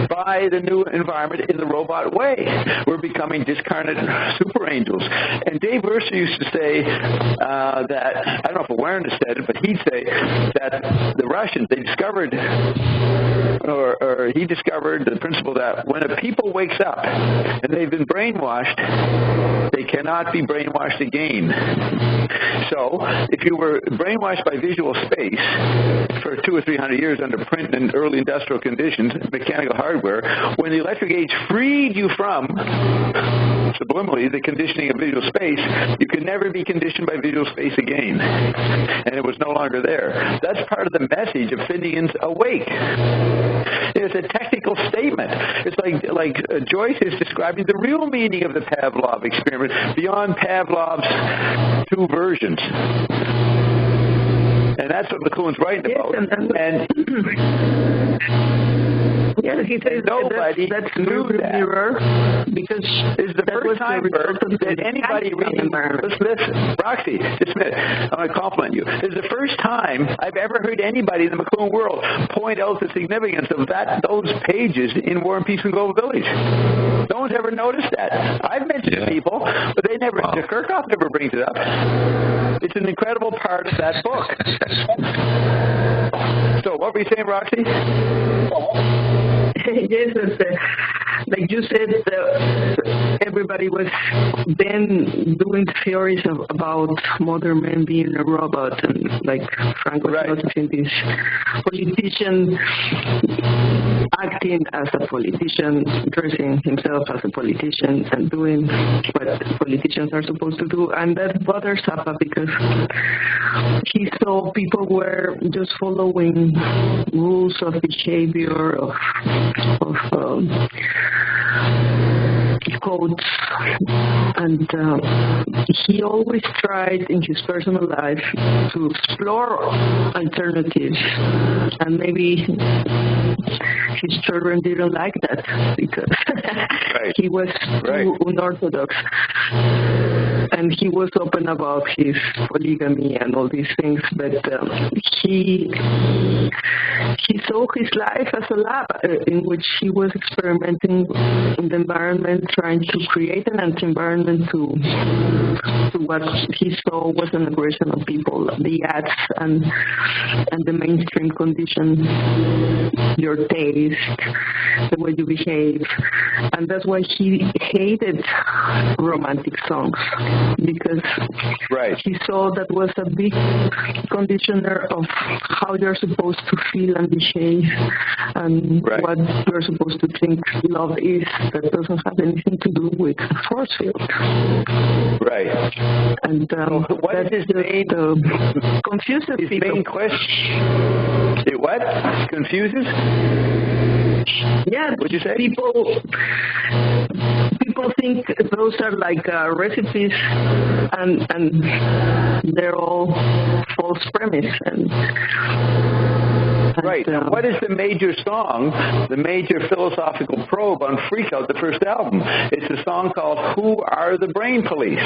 by the new environment in the robot way. We're becoming discarnate super angels. And Dave Mercer used to say that, I don't know if Awareness said it, but he'd say that the Russians, they discovered, or he discovered the principle that when a people wakes up and they've been brainwashed, they cannot be brainwashed again. So, if you were brainwashed by visual space for 200 or 300 years under print and early industrial conditions, mechanical hardware, when the electric age freed you from, subliminally, the conditioning of visual space, you can never be conditioned by visual space again. And it was no longer there. That's part of the message of Finnegan's Awake. It's a technical statement. It's like Joyce is describing the real meaning of the Pavlov experiment beyond Pavlov's two versions. And that's what McLuhan's writing about. Yes, he says that's knew that. Mirror because this is the first time, Bert, that anybody reading listen, Roxy, just a minute, I'm going to compliment you. This is the first time I've ever heard anybody in the McLuhan world point out the significance of those pages in War and Peace and Global Village. No one's ever noticed that. I've mentioned it to people, but they never. Kirchhoff never brings it up. It's an incredible part of that book. So, what were you saying, Roxy? Yes, like you said, everybody was then doing theories about modern men being a robot, and like Frank was noticing this politician acting as a politician, dressing himself as a politician, and doing what politicians are supposed to do. And that bothers Zappa because he saw people were just following rules of behavior, of codes, and he always tried in his personal life to explore alternatives, and maybe his children didn't like that because he was too unorthodox, and he was open about his polygamy and all these things, but he saw his life as a lab in which he was experimenting in the environment, trying to create an environment to what he saw was an aggression of people, the ads and the mainstream condition, your taste, the way you behave. And that's why he hated romantic songs, because he saw that was a big conditioner of how you're supposed to feel and behave, and what you're supposed to think love is, that doesn't have anything to do with force field. And what is his main confuses his people. Main question? It what? Confuses? Yeah. What'd you say? People think those are like recipes, and they're all false premise. And what is the major song, the major philosophical probe on Freak Out, the first album? It's a song called Who Are the Brain Police?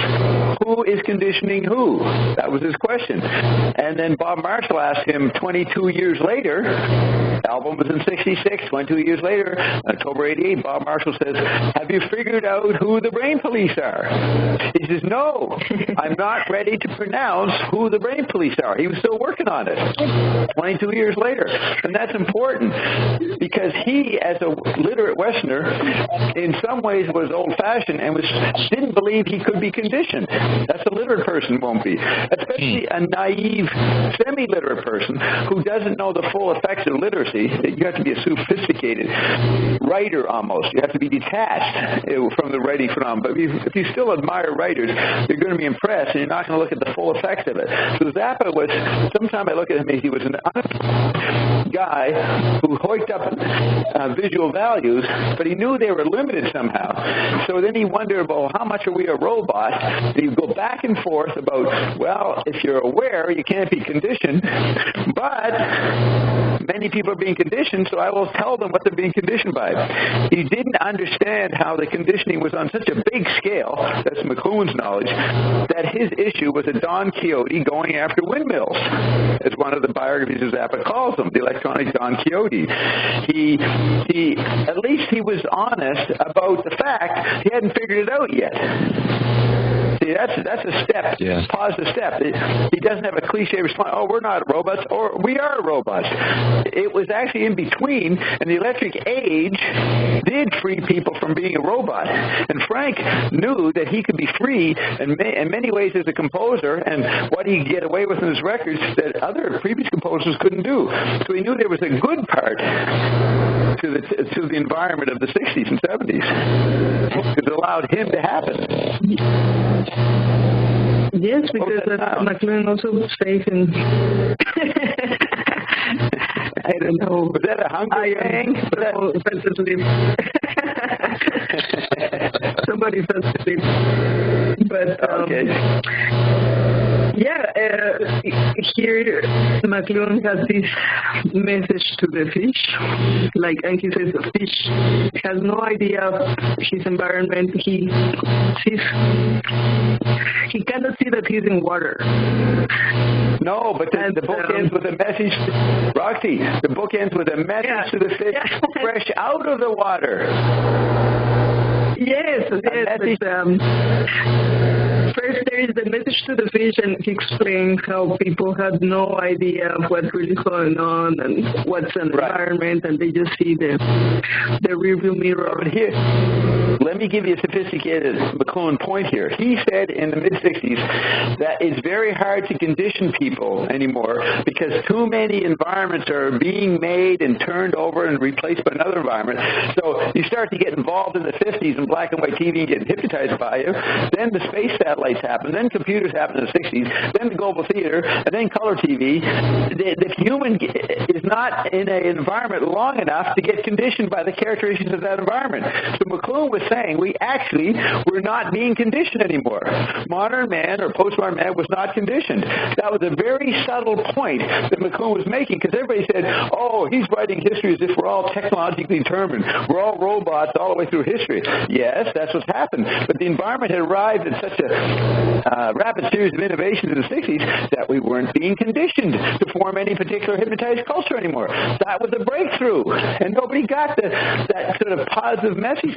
Who is conditioning who? That was his question. And then Bob Marshall asked him 22 years later, the album was in 66, 22 years later, October 88, Bob Marshall says, have you figured out who the brain police are? He says, no, I'm not ready to pronounce who the brain police are. He was still working on it 22 years later. And that's important because he, as a literate Westerner, in some ways was old-fashioned and didn't believe he could be conditioned. That's a literate person won't be. Especially a naive, semi-literate person who doesn't know the full effects of literacy. You have to be a sophisticated writer almost. You have to be detached from the writing phenomenon. But if you still admire writers, you're going to be impressed and you're not going to look at the full effects of it. So Zappa was, sometimes I look at him as he was an guy who hoiked up visual values, but he knew they were limited somehow. So then he wondered, well, how much are we a robot? And you go back and forth about, well, if you're aware, you can't be conditioned, but many people are being conditioned, so I will tell them what they're being conditioned by. He didn't understand how the conditioning was on such a big scale, that's McLuhan's knowledge, that his issue was a Don Quixote going after windmills, as one of the biographies of Zappa calls them, the electronic Don Quixote. He at least he was honest about the fact he hadn't figured it out yet. See, that's a step. Yeah. Positive step. He doesn't have a cliche response. Oh, we're not robots, or we are robots. It was actually in between, and the electric age did free people from being a robot. And Frank knew that he could be free in many ways as a composer, and what he could get away with in his records that other previous composers couldn't do. So he knew there was a good part to the environment of the 60s and 70s. Because it allowed him to happen. Yes, because McLuhan also says in... I don't know. Was that a Hunger Gang? Fell asleep. Somebody fell asleep. But, okay. Here McLuhan has this message to the fish, and he says the fish has no idea of his environment. He cannot see that he's in water. No, but the book ends with a message, Roxy. The book ends with a message to the fish fresh out of the water. Yes, first there is the message to the fish, and he explains how people had no idea of what's really going on and what's an environment, and they just see the rearview mirror. But here, let me give you a sophisticated McLuhan point here. He said in the mid-'60s that it's very hard to condition people anymore because too many environments are being made and turned over and replaced by another environment. So you start to get involved in the 50s and black and white TV and get hypnotized by you. Then the space satellites happen. Then computers happen in the 60s. Then the global theater. And then color TV. The human is not in an environment long enough to get conditioned by the characteristics of that environment. So McLuhan was saying we're not being conditioned anymore. Modern man or postmodern man was not conditioned. That was a very subtle point that McLuhan was making because everybody said, oh, he's writing history as if we're all technologically determined. We're all robots all the way through history. Yes, that's what's happened. But the environment had arrived at such a rapid series of innovations in the 60s that we weren't being conditioned to form any particular hypnotized culture anymore. That was a breakthrough. And nobody got that sort of positive message.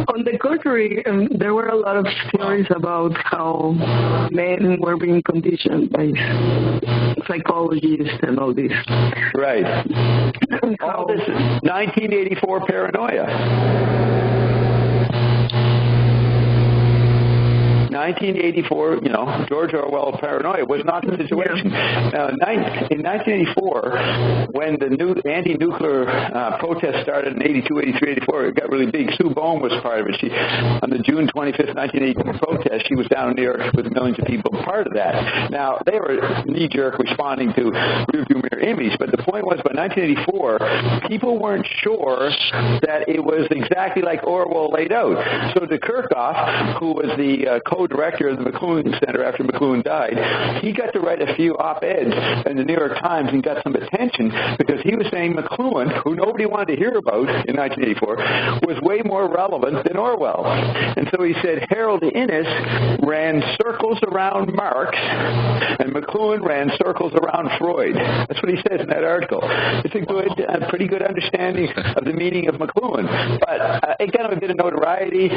On the contrary, there were a lot of theories about how men were being conditioned by psychologists and all this. Right. All this 1984 paranoia. 1984, George Orwell paranoia was not the situation. In 1984, when the new anti-nuclear protest started in 82, 83, 84, it got really big. Sue Bohm was part of it. On the June 25th, 1984 protest, she was down in New York with millions of people part of that. Now, they were knee-jerk responding to rearview mirror image, but the point was by 1984, people weren't sure that it was exactly like Orwell laid out. So de Kirchhoff, who was the co-director of the McLuhan Center after McLuhan died, he got to write a few op-eds in the New York Times and got some attention because he was saying McLuhan, who nobody wanted to hear about in 1984, was way more relevant than Orwell. And so he said Harold Innis ran circles around Marx and McLuhan ran circles around Freud. That's what he says in that article. It's a pretty good understanding of the meaning of McLuhan. But it got him a bit of notoriety.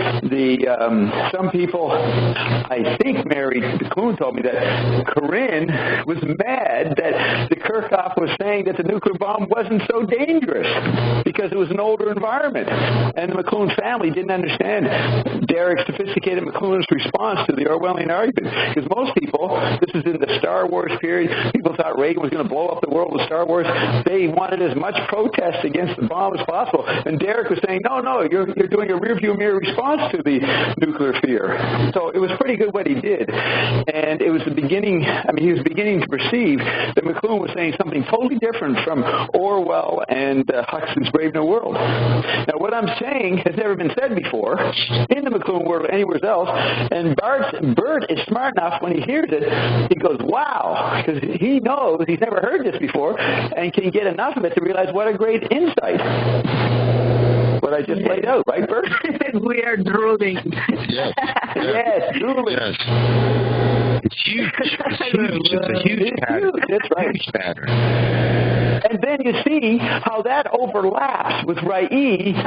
Some people, I think Mary McLuhan told me that Corinne was mad that de Kirchhoff was saying that the nuclear bomb wasn't so dangerous because it was an older environment. And the McLuhan family didn't understand Derek's sophisticated McLuhan's response to the Orwellian argument. Because most people, this is in the Star Wars period, people thought Reagan was going to blow up the world with Star Wars. They wanted as much protest against the bomb as possible. And Derek was saying, no, you're doing a rearview mirror response to the nuclear fear. So it was pretty good what he did. And it was the beginning, he was beginning to perceive that McLuhan was saying something totally different from Orwell and Huxley's Brave New World. Now, what I'm saying has never been said before in the McLuhan world or anywhere else. And Bert is smart enough when he hears it, he goes, wow, because he knows he's never heard this before and can get enough of it to realize what a great insight. What I just laid out, right, Bert? We are drooling. Yes. Yes, drooling. Yes. It's huge. It's a huge pattern. That's right. Huge pattern. And then you see how that overlaps with Rai,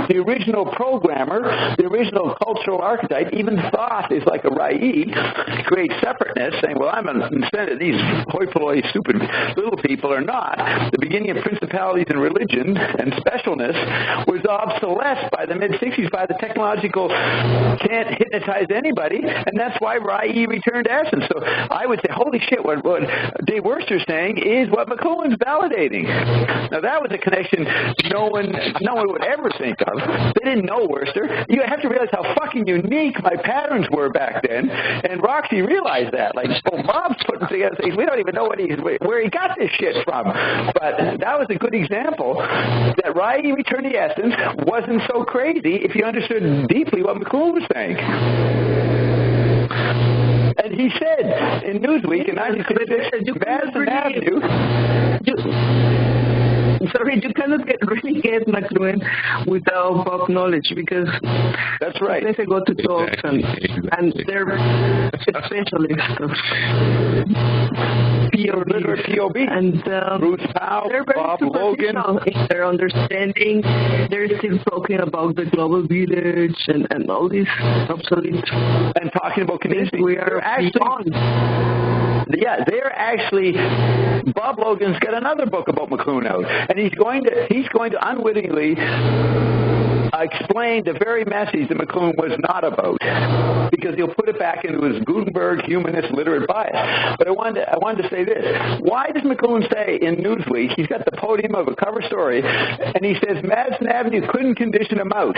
the original programmer, the original cultural archetype. Even thought is like a Rai, creates separateness, saying, well, I'm instead of these hoi polloi stupid little people are not. The beginning of principalities and religion and specialness was obsolesced by the mid-60s by the technological can't hypnotize anybody, and that's why Rai returned to essence. So I would say, holy shit, what Dave Worster's saying is what McLuhan's validating. Now that was a connection no one would ever think of. They didn't know Worster. You have to realize how fucking unique my patterns were back then, and Roxy realized that. Like, Bob's putting together things, we don't even know where he got this shit from. But that was a good example that Rai returned to essence wasn't so crazy if you understood deeply what McLuhan was saying. And he said in Newsweek in 1966, Madison Avenue. Sorry, you cannot really get McLuhan without Bob knowledge, because that's right. They go to talks and they're specialists of POB. And Bruce Powell, they're very Bob Logan. In their understanding, they're still talking about the global village and all these obsolete. And talking about conditioning. We are actually. Yeah, they're actually. Bob Logan's got another book about McLuhan out, and he's going to unwittingly explain the very message that McLuhan was not about, because he'll put it back into his Gutenberg humanist literate bias. But I wanted to say this: why does McLuhan say in Newsweek, he's got the podium of a cover story, and he says Madison Avenue couldn't condition a mouse?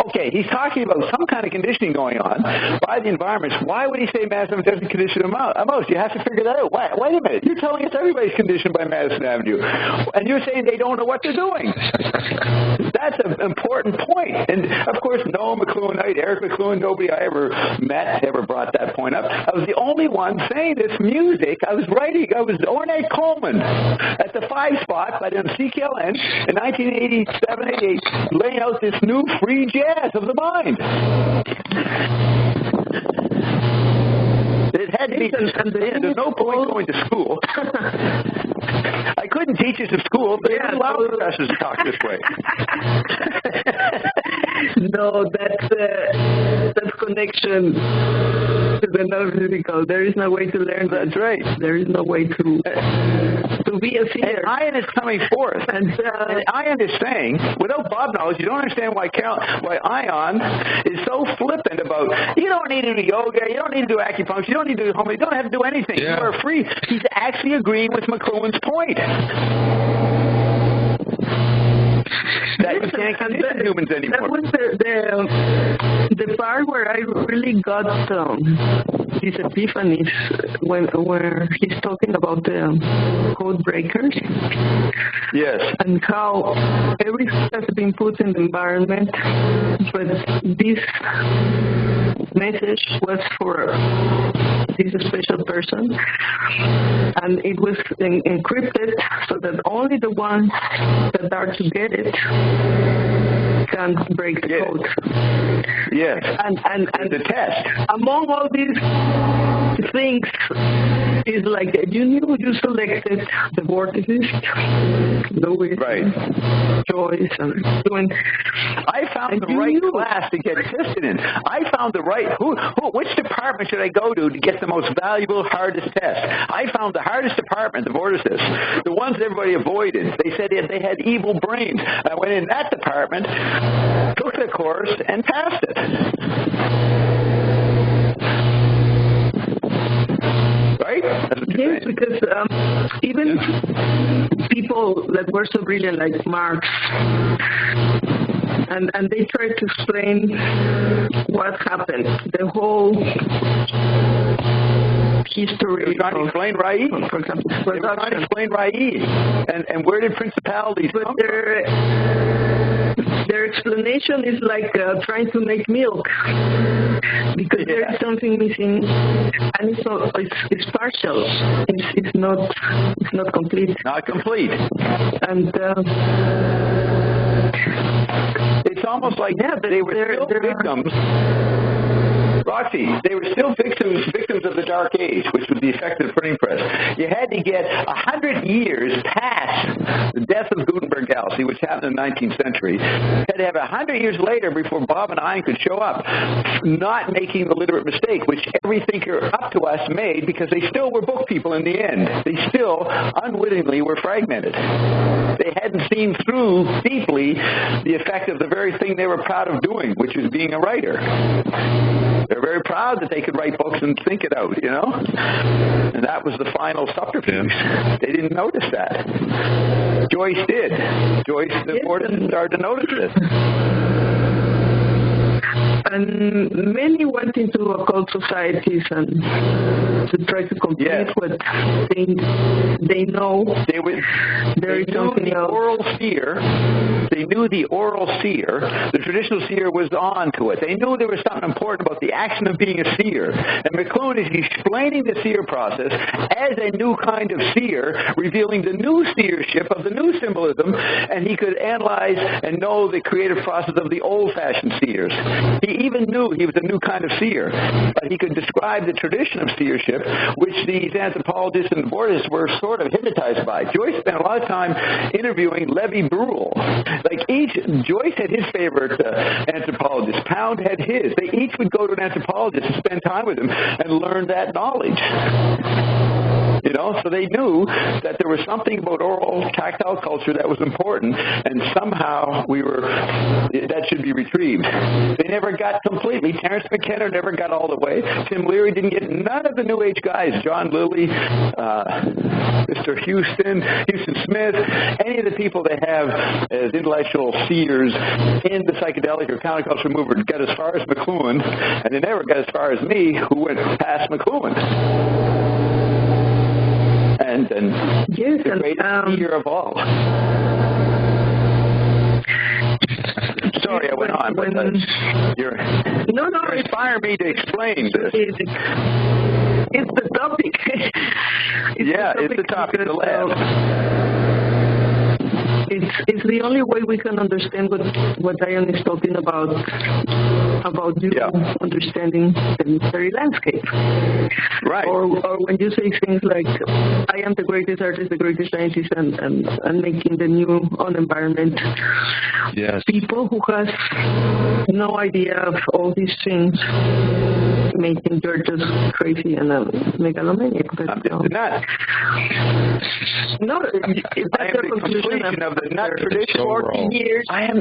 Okay, he's talking about some kind of conditioning going on by the environments. Why would he say Madison Avenue doesn't condition a mouse? You have to figure that out. Wait a minute. You're telling us everybody's conditioned by Madison Avenue, and you're saying they don't know what they're doing. That's an important point. And, of course, no McLuhanite, Eric McLuhan, nobody I ever met ever brought that point up. I was the only one saying this music. I was Ornette Coleman at the 5 spot by the CKLN in 1987-88, laying out this new free jazz of the mind. It had to be, there's no point going to school. I couldn't teach it to school, but they didn't allow professors to talk this way. No, that's connection to the non-physical. There is no way to learn that. That's right. There is no way to be a seer. And Ian is coming forth. And Ian is saying, without Bob knowledge, you don't understand why Ion is so flippant about, you don't need to do yoga, you don't need to do acupuncture, you don't need to do homeopathy, you don't have to do anything. Yeah. You are free. He's actually agreeing with McLuhan's point. That you can't condition humans anymore. That was the part where I really got these epiphanies where he's talking about the code breakers. Yes. And how everything has been put in the environment, but this message was for this special person, and it was encrypted so that only the ones that are to get it can break the code. Yes. And the test. Among all these things is like you selected the vortices, the wisdom, right, choice, and doing. I found the right class to get tested in. I found the right which department should I go to get the most valuable, hardest test? I found the hardest department, the vortices, the ones everybody avoided. They said they had evil brains. I went in that department, took the course, and passed it. Right? Yes, because even people that were so brilliant like Marx, and they tried to explain what happened, the whole history. They were trying to explain Rai. For example, they were trying to explain Rai. And where did principalities come from? Their explanation is like trying to make milk, because there is something missing, and it's partial. It's not complete. Not complete. And it's almost like they were still victims. Roxy, they were still victims of the Dark Age, which was the effect of the printing press. You had to get 100 years past the death of Gutenberg Galaxy, which happened in the 19th century. You had to have 100 years later before Bob and I could show up, not making the literate mistake, which every thinker up to us made, because they still were book people in the end. They still unwittingly were fragmented. They hadn't seen through deeply the effect of the very thing they were proud of doing, which was being a writer. They're very proud that they could write books and think it out, And that was the final subterfuge. They didn't notice that. Joyce did. Joyce, the Morton, started to notice it. And many went into occult societies and to try to complete what they know. They knew the oral seer. They knew the oral seer. The traditional seer was on to it. They knew there was something important about the action of being a seer. And McLuhan is explaining the seer process as a new kind of seer, revealing the new seership of the new symbolism, and he could analyze and know the creative process of the old-fashioned seers. He even knew he was a new kind of seer, but he could describe the tradition of seership, which these anthropologists and abortists were sort of hypnotized by. Joyce spent a lot of time interviewing Levi Brule. Joyce had his favorite anthropologist. Pound had his. They each would go to an anthropologist and spend time with him and learn that knowledge. So they knew that there was something about oral, tactile culture that was important, and somehow that should be retrieved. They never got completely. Terence McKenna never got all the way. Tim Leary didn't get none of the New Age guys. John Lilly, Mr. Houston Smith, any of the people they have as intellectual seers in the psychedelic or counterculture movement got as far as McLuhan, and they never got as far as me, who went past McLuhan. And yes, the greatest seer of all. Sorry, I went on, but you're inspiring me to explain this. It's the topic. It's the topic of the lab. It's the only way we can understand what Diane is talking about you understanding the mystery landscape. Right. Or when you say things like, I am the greatest artist, the greatest scientist, and making the new on environment. Yes. People who has no idea of all these things may think you're just crazy and a megalomaniac. But I'm just not. No, that's the conclusion of the nut tradition. 40 years. I am.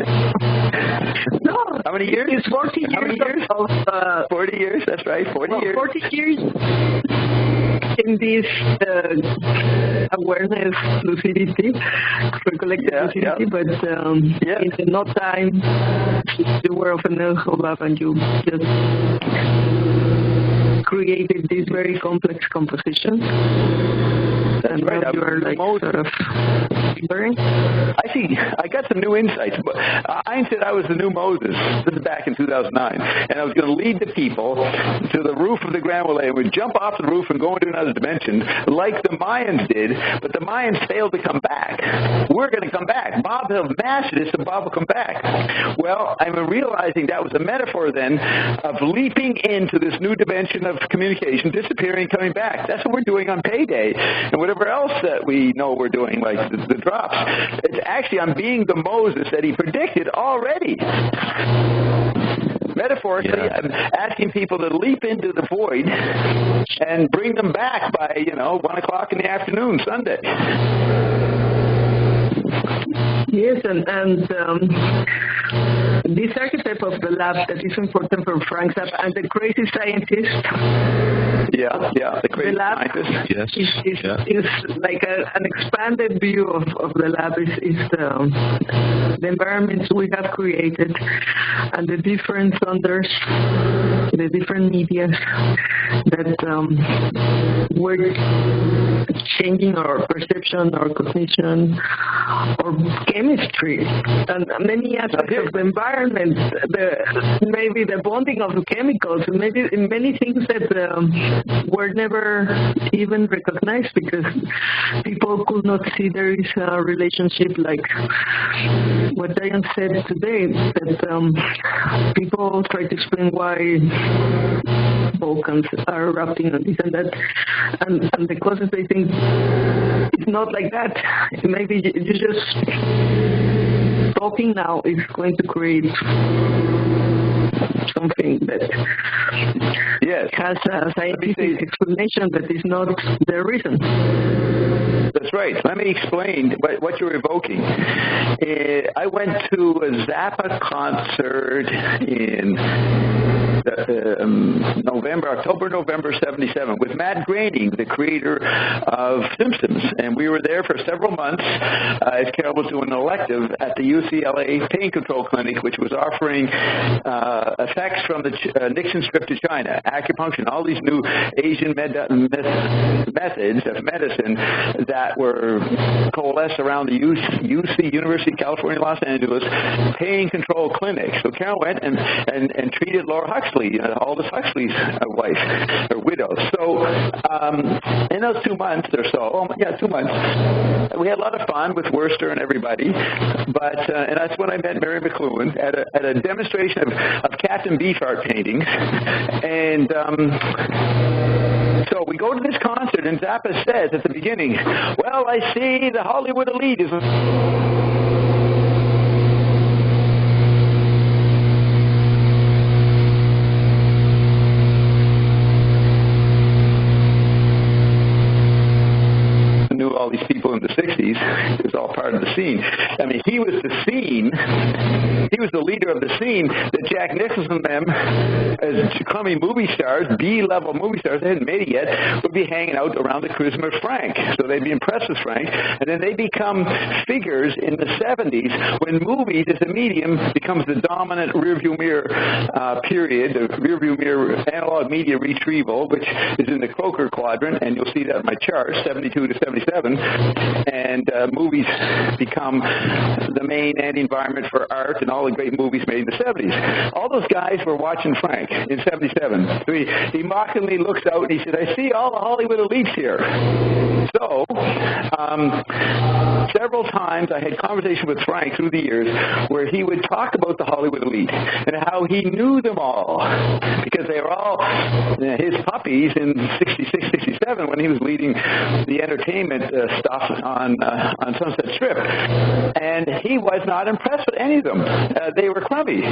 No. How many years? It's 40 years. How many years? 40 years, that's right, 40 years. 40 years in this awareness, lucidity, collective lucidity, but in the no time, you were of an lab and you just created this very complex composition. That's right. You are like sort of burning. I see. I got some new insights. I said I was the new Moses. This is back in 2009. And I was going to lead the people to the roof of the Grand Relais and would jump off the roof and go into another dimension like the Mayans did, but the Mayans failed to come back. We're going to come back. Bob has mastered this, and Bob will come back. Well, I'm realizing that was a metaphor then of leaping into this new dimension of communication, disappearing, coming back. That's what we're doing on Payday. And whatever else that we know we're doing, like the drops. It's actually, I'm being the Moses that he predicted already. Metaphorically, I'm asking people to leap into the void and bring them back by, 1 o'clock in the afternoon, Sunday. Yes, and this archetype of the lab that is important for Frank Zappa and the crazy scientist. The crazy scientist. Yes. Is like an expanded view of the lab is the environments we have created and the different thunders, the different media that we're changing our perception, our cognition, or chemistry, and many aspects of the environment, maybe the bonding of the chemicals, maybe many things that were never even recognized because people could not see there is a relationship like what Diane said today, that people try to explain why volcans are erupting and this and that. And the causes, they think it's not like that. Maybe you just talking now is going to create something that has a scientific explanation that is not the reason. That's right. Let me explain what you're evoking. I went to a Zappa concert in October, November 77 with Matt Groening, the creator of Simpsons. And we were there for several months as Carol was doing an elective at the UCLA Pain Control Clinic, which was offering effects from the Nixon trip to China, acupuncture, all these new Asian methods of medicine that were coalesced around the UC, University of California, Los Angeles, pain control clinic. So Carol went and treated Laura Huxley, Aldous Huxley's wife, or widow. So in those 2 months or so, 2 months, we had a lot of fun with Worcester and everybody. But and that's when I met Mary McLuhan at a demonstration of Captain Beefheart paintings. And so we go to this concert, and Zappa says at the beginning, well, I see the Hollywood elite is... all these people in the 60s. It was all part of the scene. I mean, he was the scene. He was the leader of the scene that Jack Nicholson and them, as crummy movie stars, B-level movie stars, they hadn't made it yet, would be hanging out around the charisma of Frank. So they'd be impressed with Frank. And then they become figures in the 70s when movies as a medium becomes the dominant rearview mirror period, the rearview mirror analog media retrieval, which is in the Croker quadrant, and you'll see that in my chart, 72 to 77. And movies become the main anti-environment for art and all the great movies made in the 70s. All those guys were watching Frank in 77. So he mockingly looks out and he said, I see all the Hollywood elites here. So several times I had conversation with Frank through the years where he would talk about the Hollywood elite and how he knew them all because they were all his puppies in 66, 67 when he was leading the entertainment stuff on Sunset Strip. And he was not impressed with any of them. They were crummy.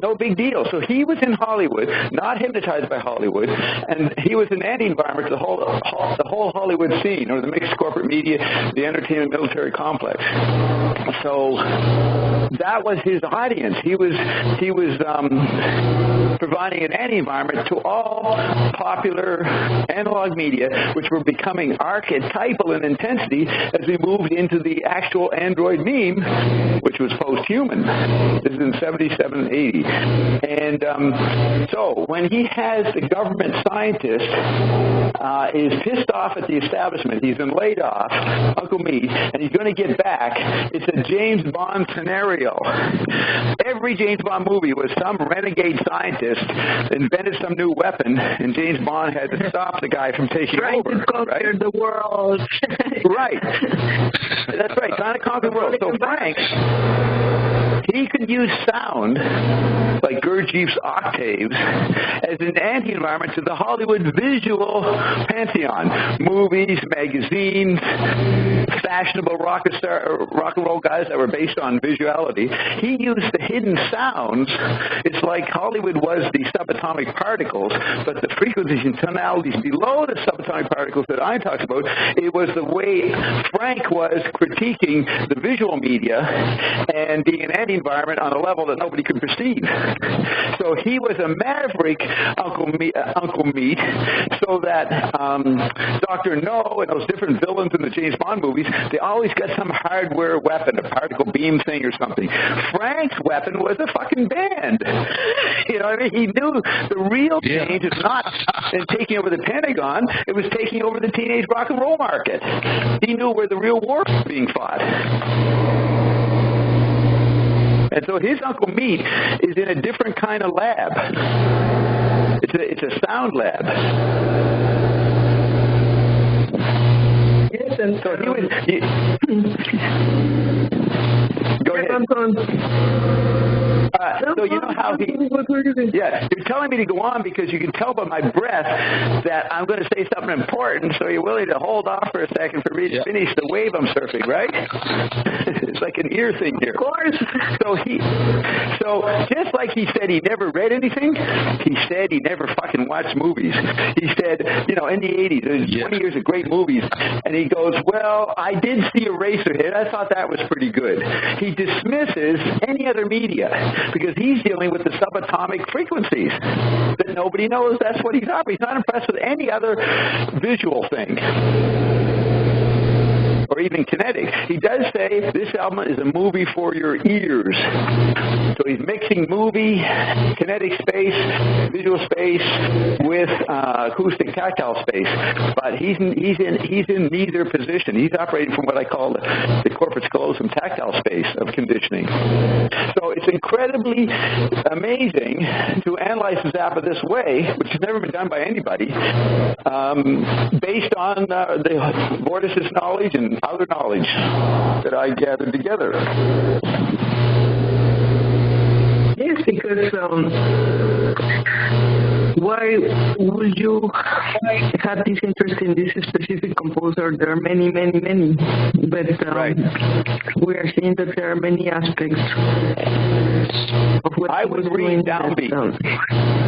No big deal. So he was in Hollywood, not hypnotized by Hollywood, and he was an anti-environment to the whole Hollywood scene, or the mixed corporate media, the entertainment military complex. So that was his audience. He was providing an anti-environment to all popular analog media, which were becoming archetypal in intensity as we moved into the actual android meme, which was post-human. This is in 77 and 80. And so when he has the government scientist is pissed off at the establishment, he's been laid off, Uncle Meat, and he's going to get back, it's a James Bond scenario. Every James Bond movie was some renegade scientist invented some new weapon, and James Bond had to stop the guy from taking over. Trying to conquer the world. Right. That's right, trying to conquer the world. So Frank, he could use sound, like Gurdjieff's octaves, as an anti-environment to the Hollywood visual pantheon. Movies, magazines, fashionable rock and roll guys that were based on visuality. He used the hidden sounds. It's like Hollywood was the subatomic particles, but the frequencies and tonalities below the subatomic particles that I talked about, it was the way Frank was critiquing the visual media and being an anti-environment on a level that nobody could perceive. So he was a maverick Uncle Meat, so that Dr. No and those different villains in the James Bond movies, they always got some hardware weapon, a particle beam thing or something. Frank's weapon was a fucking band. You know what I mean? He knew the real change is not in taking over the Pentagon, it was taking over the teenage rock and roll market. He knew where the real war was being fought. And so his Uncle Meat is in a different kind of lab. It's a sound lab. Yes, and so he was... Go ahead. So you know how he... Yeah, you're telling me to go on because you can tell by my breath that I'm going to say something important, so you're willing to hold off for a second for me to finish the wave I'm surfing, right? It's like an ear thing here. Of course. So just like he said he never read anything, he said he never fucking watched movies. He said, in the 80s, there's 20 years of great movies, and he goes, well, I did see Eraserhead. I thought that was pretty good. He dismisses any other media because he's dealing with the subatomic frequencies that nobody knows. That's what he's up. He's not impressed with any other visual thing or even kinetic. He does say this album is a movie for your ears. So he's mixing movie, kinetic space, visual space with acoustic tactile space. But he's in neither position. He's operating from what I call the corpus callosum tactile space of conditioning. So it's incredibly amazing to analyze Zappa this way, which has never been done by anybody, based on the vortices knowledge and other knowledge that I gathered together. Yes, because why would you have this interest in this specific composer? There are many, but we are seeing that there are many aspects of what I would read Downbeat.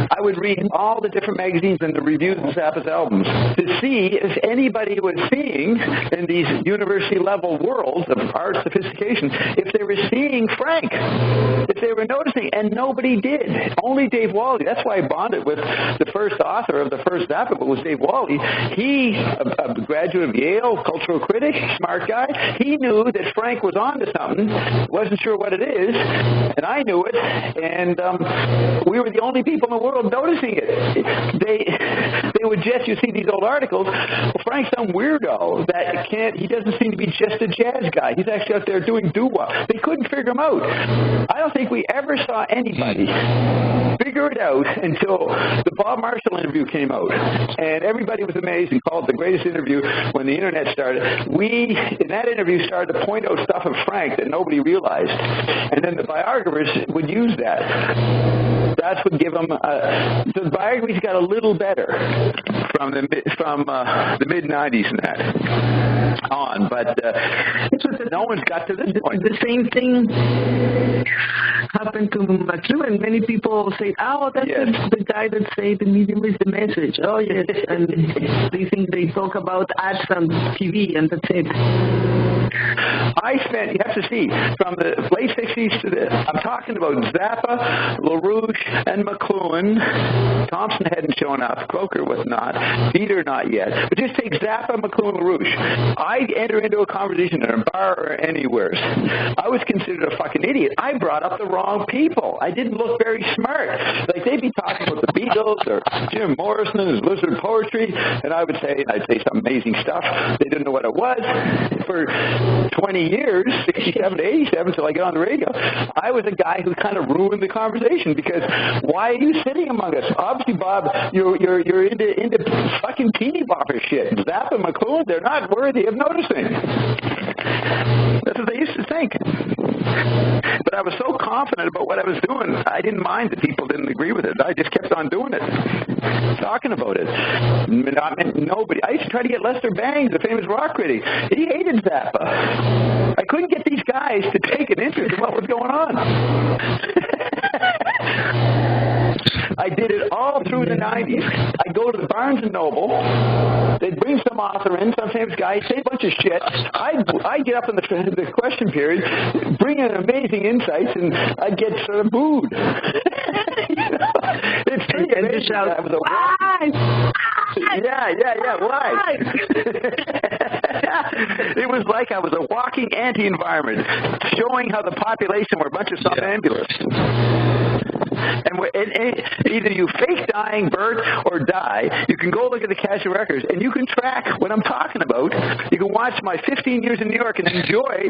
I would read all the different magazines and the reviews of Zappa's albums to see if anybody was seeing in these university-level worlds of art sophistication, if they were seeing Frank, if they were noticing, and nobody did. Only Dave Wally. That's why I bonded with the first author of the first Zappa book was Dave Wally. He, a graduate of Yale, cultural critic, smart guy, he knew that Frank was on to something, wasn't sure what it is, and I knew it, and we were the only people in the world noticing it. They would just, you see these old articles, well, Frank's some weirdo that he doesn't seem to be just a jazz guy. He's actually out there doing doo-wop. They couldn't figure him out. I don't think we ever saw anybody figure it out until the Bob Marshall interview came out. And everybody was amazed and called it the greatest interview when the internet started. We, in that interview, started to point out stuff of Frank that nobody realized. And then the biographers would use that. That's what give them... the biographies got a little better from the mid-'90s and that on. But no one's got to this point. The same thing happened to McLuhan. Many people say, oh, that's the guy that said the medium is the message. Oh, yes. And they think they talk about ads on TV, and that's it. You have to see, from the late 60s to I'm talking about Zappa, LaRouche, and McLuhan. Thompson hadn't shown up. Croker was not. Peter not yet. But just take Zappa, McLuhan, LaRouche. I enter into a conversation in a bar or anywhere. I was considered a fucking idiot. I brought up the wrong people. I didn't look very smart. Like, they'd be talking about the Beatles or Jim Morrison and his Lizard Poetry, and I'd say some amazing stuff. They didn't know what it was. For 20 years, 67 to 87, until I got on the radio, I was a guy who kind of ruined the conversation because why are you sitting among us? Obviously, Bob, you're into fucking teeny bopper shit. Zappa and McLuhan, they're not worthy of noticing. That's what they used to think. But I was so confident about what I was doing, I didn't mind that people didn't agree with it. I just kept on doing it, talking about it. Nobody. I used to try to get Lester Bangs, the famous rock critic. He hated Zappa. I couldn't get these guys to take an interest in what was going on. I did it all through the 90s. I'd go to the Barnes & Noble. They'd bring some author in, some famous guy, say a bunch of shit. I'd get up in the question period, bring in amazing insights, and I'd get sort of booed. It's pretty amazing. I was why? Why? It was like I was a walking anti-environment, showing how the population were a bunch of somnambulists. And either you fake dying, Bert, or die. You can go look at the cache of records, and you can track what I'm talking about. You can watch my 15 years in New York and enjoy,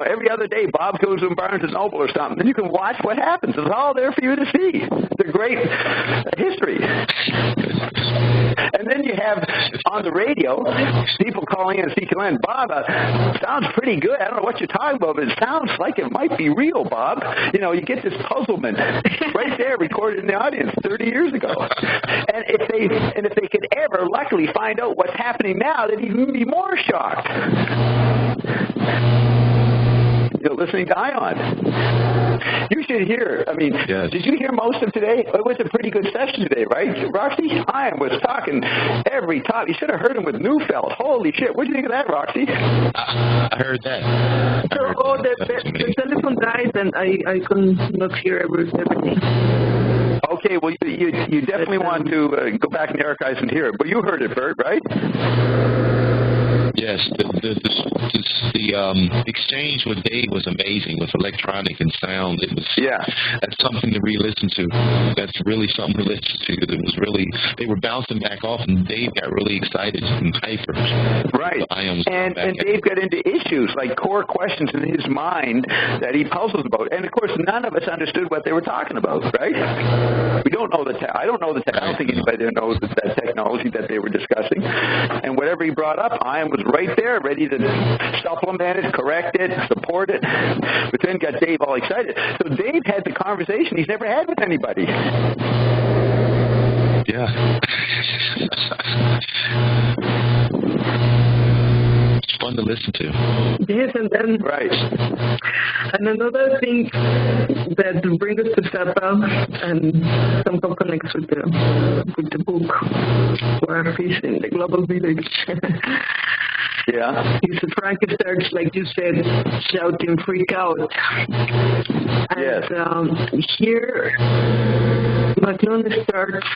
every other day Bob goes to Barnes & Noble or something, and you can watch what happens. It's all there for you to see. It's a great history. And then you have on the radio people calling in and CQN, Bob, sounds pretty good. I don't know what you're talking about, but it sounds like it might be real, Bob. You know, you get this puzzlement right there recorded in the audience 30 years ago. And if they could ever luckily find out what's happening now, they'd even be more shocked. Listening to Ion. You should hear. I mean, yes. Did you hear most of today? It was a pretty good session today, right, Roxy? Ion was talking every time. You should have heard him with Neufeld. Holy shit. What do you think of that, Roxy? I heard that. The telephone died, and I could not hear everything. Okay, well, you definitely want to go back in the archives and hear it. But you heard it, Bert, right? Yes, the exchange with Dave was amazing with electronic and sound. It was that's something to re-listen to. That's really something to listen to. It was really they were bouncing back off, and Dave got really excited and hyper. Right, and Dave got into issues like core questions in his mind that he puzzles about, and of course none of us understood what they were talking about. Right? We don't know I don't know the I don't think anybody knows that technology that they were discussing, and whatever he brought up, Ian was right there, ready to supplement it, correct it, support it, but then got Dave all excited. So Dave had the conversation he's never had with anybody. Yeah. It's fun to listen to. Yes, and then and another thing that brings us to Zappa and somehow connects with the book War Fish in the Global Village. Yeah. He's Frank starts, like you said, shouting freak out. And here McClellan starts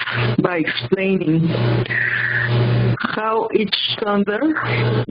by explaining how each thunder